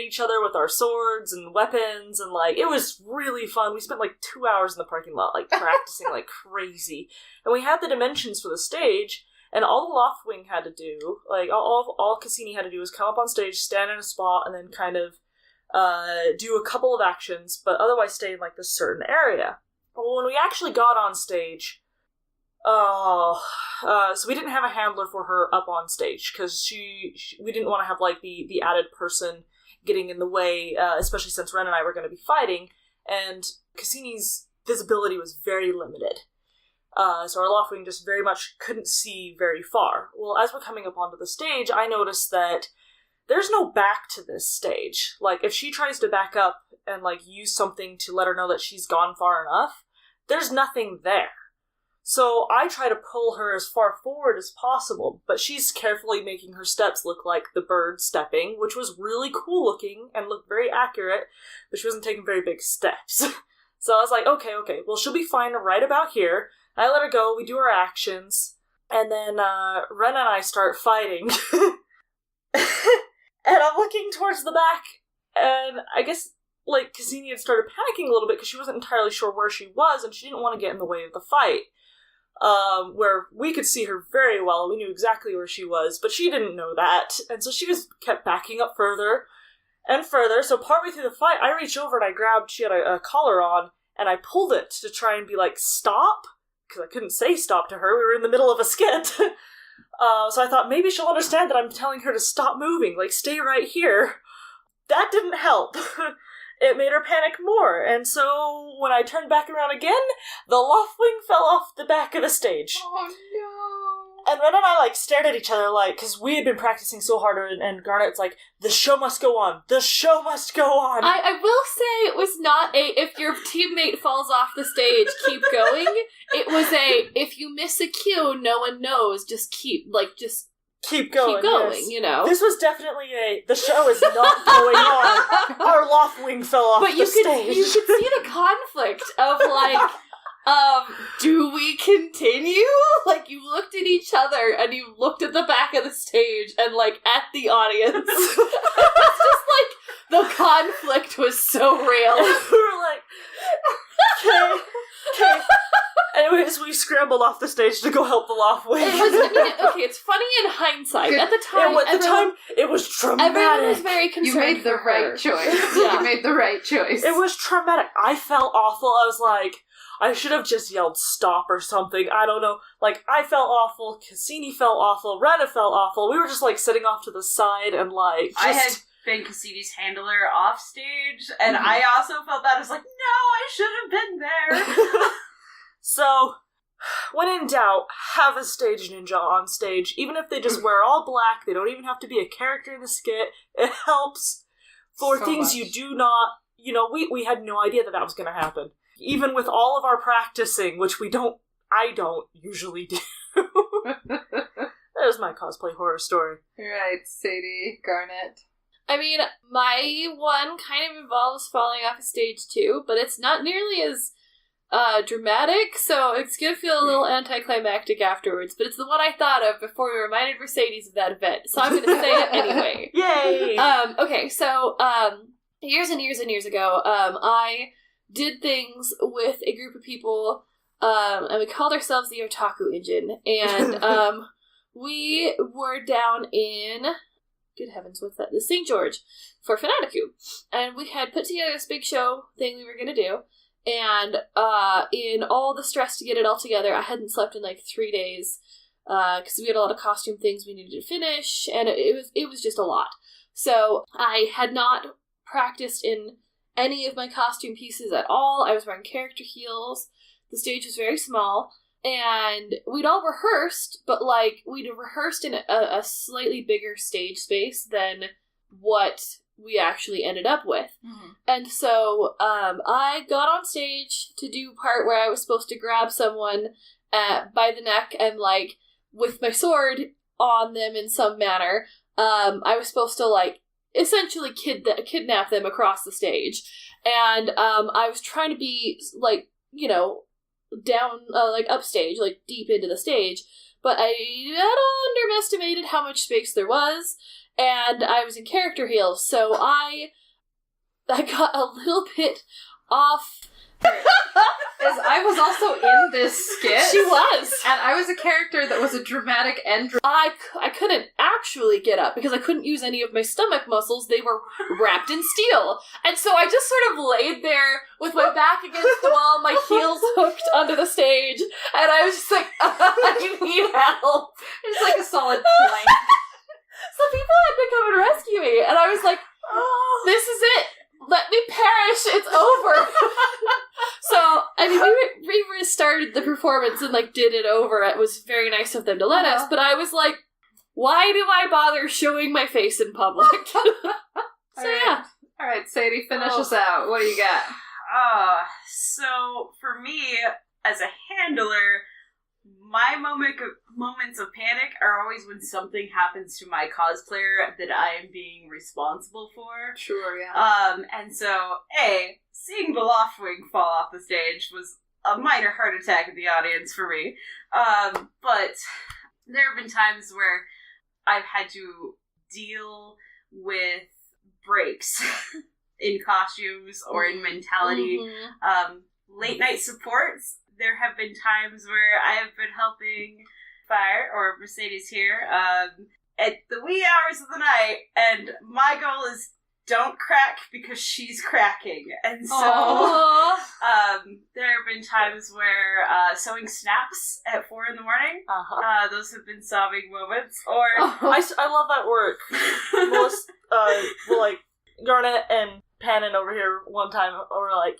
each other with our swords and weapons, and, it was really fun. We spent, 2 hours in the parking lot, practicing like crazy. And we had the dimensions for the stage, and all the Loftwing had to do, all Cassini had to do was come up on stage, stand in a spot, and then kind of do a couple of actions, but otherwise stay in, this certain area. Well, when we actually got on stage, so we didn't have a handler for her up on stage, because we didn't want to have, the added person getting in the way, especially since Ren and I were going to be fighting, and Cassini's visibility was very limited. So our Loftwing just very much couldn't see very far. Well, as we're coming up onto the stage, I noticed that there's no back to this stage. If she tries to back up and, use something to let her know that she's gone far enough, there's nothing there. So I try to pull her as far forward as possible, but she's carefully making her steps look like the bird stepping, which was really cool looking and looked very accurate, but she wasn't taking very big steps. So I was like, okay, well, she'll be fine right about here. I let her go, we do our actions, and then Ren and I start fighting. And I'm looking towards the back, and I guess, like, Cassini had started panicking a little bit because she wasn't entirely sure where she was, and she didn't want to get in the way of the fight. Where we could see her very well, we knew exactly where she was, but she didn't know that, and so she kept backing up further and further. So partway through the fight, I reached over and I grabbed, she had a collar on, and I pulled it to try and be like, stop, because I couldn't say stop to her, we were in the middle of a skit. So I thought, maybe she'll understand that I'm telling her to stop moving, like, stay right here. That didn't help. It made her panic more, and so when I turned back around again, the Loftwing fell off the back of the stage. Oh no. And Ren and I, like, stared at each other, like, because we had been practicing so hard, and Garnet's like, the show must go on. The show must go on. I will say it was not if your teammate falls off the stage, keep going. It was if you miss a cue, no one knows, just keep going, yes. You know? This was definitely the show is not going on. Our Loftwing fell off the stage. But you could see the conflict of, like, do we continue? Like, you looked at each other, and you looked at the back of the stage, and, like, at the audience. It's just, like, the conflict was so real. We were like, okay. Anyways, we scrambled off the stage to go help the Loftwing. It's funny in hindsight. At the time, it was traumatic. Everyone was very concerned. You made the right choice. Yeah. You made the right choice. It was traumatic. I felt awful. I was like, I should have just yelled stop or something. I don't know. Like, I felt awful. Cassini felt awful. Rena felt awful. We were just, like, sitting off to the side and, like, I had been Cassini's handler off stage, and I also felt bad. I was like, no, I should have been there. So, when in doubt, have a stage ninja on stage. Even if they just wear all black, they don't even have to be a character in the skit. It helps for so things much. You do not, we had no idea that was going to happen. Even with all of our practicing, which I don't usually do. That was my cosplay horror story. Right, Sadie, Garnet. I mean, my one kind of involves falling off a stage too, but it's not nearly as dramatic, so it's gonna feel a little anticlimactic afterwards, but it's the one I thought of before we reminded Mercedes of that event, so I'm gonna say it anyway. Yay! Okay, so, years and years and years ago, I did things with a group of people, and we called ourselves the Otaku Engine, and, we were down in, good heavens, what's that? The St. George for Fanaticu, and we had put together this big show thing we were gonna do. And in all the stress to get it all together, I hadn't slept in like 3 days because we had a lot of costume things we needed to finish, and it was just a lot. So I had not practiced in any of my costume pieces at all. I was wearing character heels. The stage was very small, and we'd all rehearsed, but like we'd rehearsed in a slightly bigger stage space than what we actually ended up with. Mm-hmm. And so I got on stage to do part where I was supposed to grab someone by the neck and, like, with my sword on them in some manner, I was supposed to, like, essentially kidnap them across the stage. And I was trying to be, like, down, like, upstage, like, deep into the stage, but I underestimated how much space there was. And I was in character heels, so I got a little bit off. As I was also in this skit. She was. And I was a character that was a dramatic and... I couldn't actually get up because I couldn't use any of my stomach muscles. They were wrapped in steel. And so I just sort of laid there with my back against the wall, my heels hooked onto the stage, and I was just like, I need help. It's like a solid plank. So people had to come and rescue me, and I was like, oh, this is it. Let me perish. It's over. So, I mean, we restarted the performance and, like, did it over. It was very nice of them to let us, but I was like, why do I bother showing my face in public? Yeah. All right, Sadie, finish us out. What do you got? So, for me, as a handler, my moments of panic are always when something happens to my cosplayer that I am being responsible for. Sure, yeah. And so, seeing the Loftwing fall off the stage was a minor heart attack in the audience for me. But there have been times where I've had to deal with breaks in costumes or in mentality. Late night supports. There have been times where I have been helping Fire, or Mercedes here, at the wee hours of the night, and my goal is don't crack because she's cracking. And so there have been times where sewing snaps at 4 a.m. Those have been sobbing moments. Or I love that work. Melissa, Garnet and Pannon over here one time were like,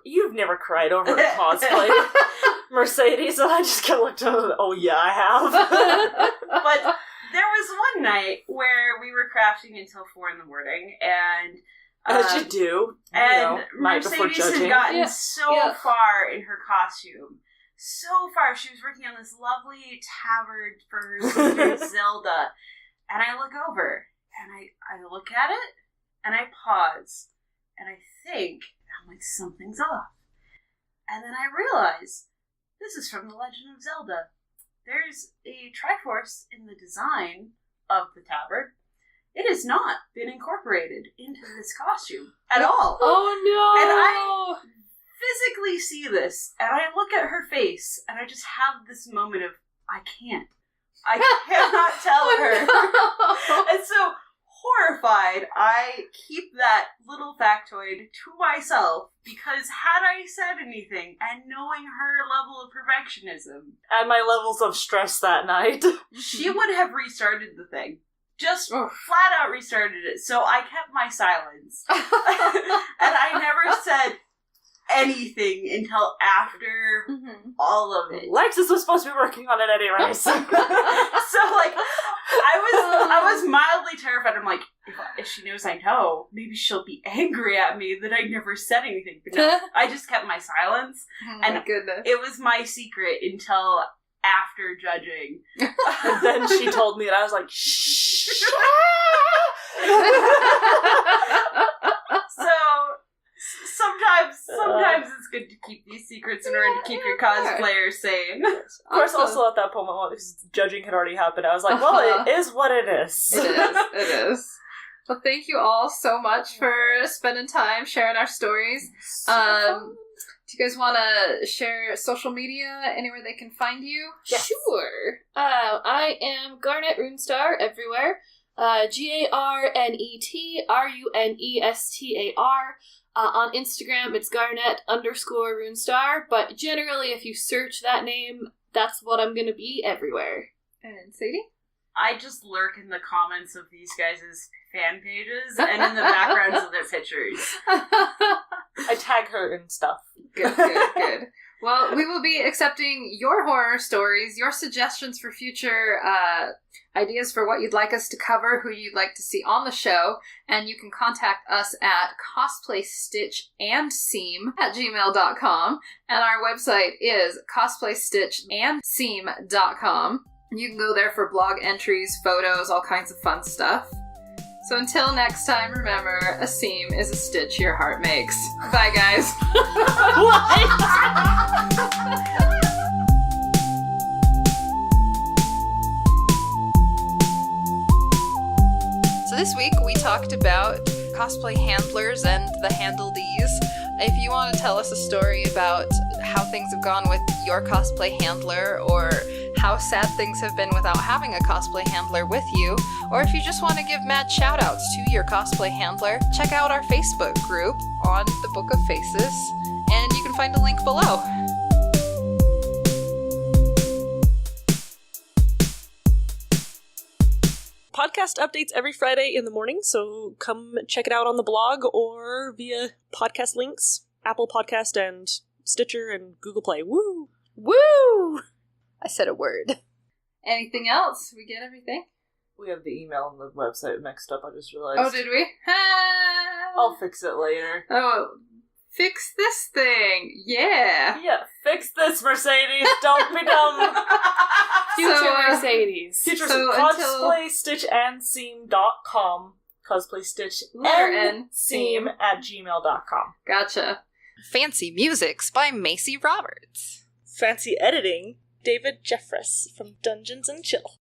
you've never cried over a cosplay, Mercedes, and I just kind of looked at her, oh yeah, I have. But there was one night where we were crafting until 4 a.m, and as you do, and Mercedes had gotten so far in her costume. So far, she was working on this lovely tabard for her sister Zelda, and I look over, and I look at it, and I pause, and I think, I'm like, something's off. And then I realize, this is from The Legend of Zelda. There's a Triforce in the design of the tabard. It has not been incorporated into this costume at all. Oh no! And I physically see this, and I look at her face, and I just have this moment of, I cannot tell her. And so, horrified, I keep that little factoid to myself, because had I said anything, and knowing her level of perfectionism, and my levels of stress that night, she would have restarted the thing. Just flat out restarted it. So I kept my silence. And I never said anything until after all of it. Lexus was supposed to be working on it anyway. So I was mildly terrified. I'm like, if she knows I know, maybe she'll be angry at me that I never said anything. But no, I just kept my silence. My goodness. It was my secret until after judging. And then she told me, and I was like, shh. So sometimes it's good to keep these secrets in order to keep your cosplayers sane. Of course, also at that moment, because judging had already happened, I was like, well, it is what it is. It is. Well, thank you all so much for spending time sharing our stories. Do you guys want to share social media, anywhere they can find you? Yes. Sure. I am Garnet Runestar everywhere. GarnetRunestar. On Instagram, it's Garnet_Runestar. But generally, if you search that name, that's what I'm going to be everywhere. And Sadie? I just lurk in the comments of these guys' fan pages and in the backgrounds of their pictures. I tag her and stuff. Good. Well, we will be accepting your horror stories, your suggestions for future ideas for what you'd like us to cover, who you'd like to see on the show, and you can contact us at cosplaystitchandseam@gmail.com, and our website is cosplaystitchandseam.com. You can go there for blog entries, photos, all kinds of fun stuff. So until next time, remember, a seam is a stitch your heart makes. Bye, guys. So this week we talked about cosplay handlers and the handledees. If you want to tell us a story about how things have gone with your cosplay handler, or how sad things have been without having a cosplay handler with you, or if you just want to give mad shoutouts to your cosplay handler, check out our Facebook group on the Book of Faces, and you can find a link below. Podcast updates every Friday in the morning, so come check it out on the blog or via podcast links, Apple Podcast and Stitcher and Google Play. Woo! Woo! I said a word. Anything else? We get everything? We have the email and the website mixed up, I just realized. Oh, did we? I'll fix it later. Oh, Fix this thing. Yeah. Yeah, fix this, Mercedes. Don't be dumb. Future Mercedes. Future So cosplaystitchandseam.com. Cosplaystitch Letter N seam at gmail.com. Gotcha. Fancy Musics by Macy Roberts. Fancy editing, David Jeffress from Dungeons and Chill.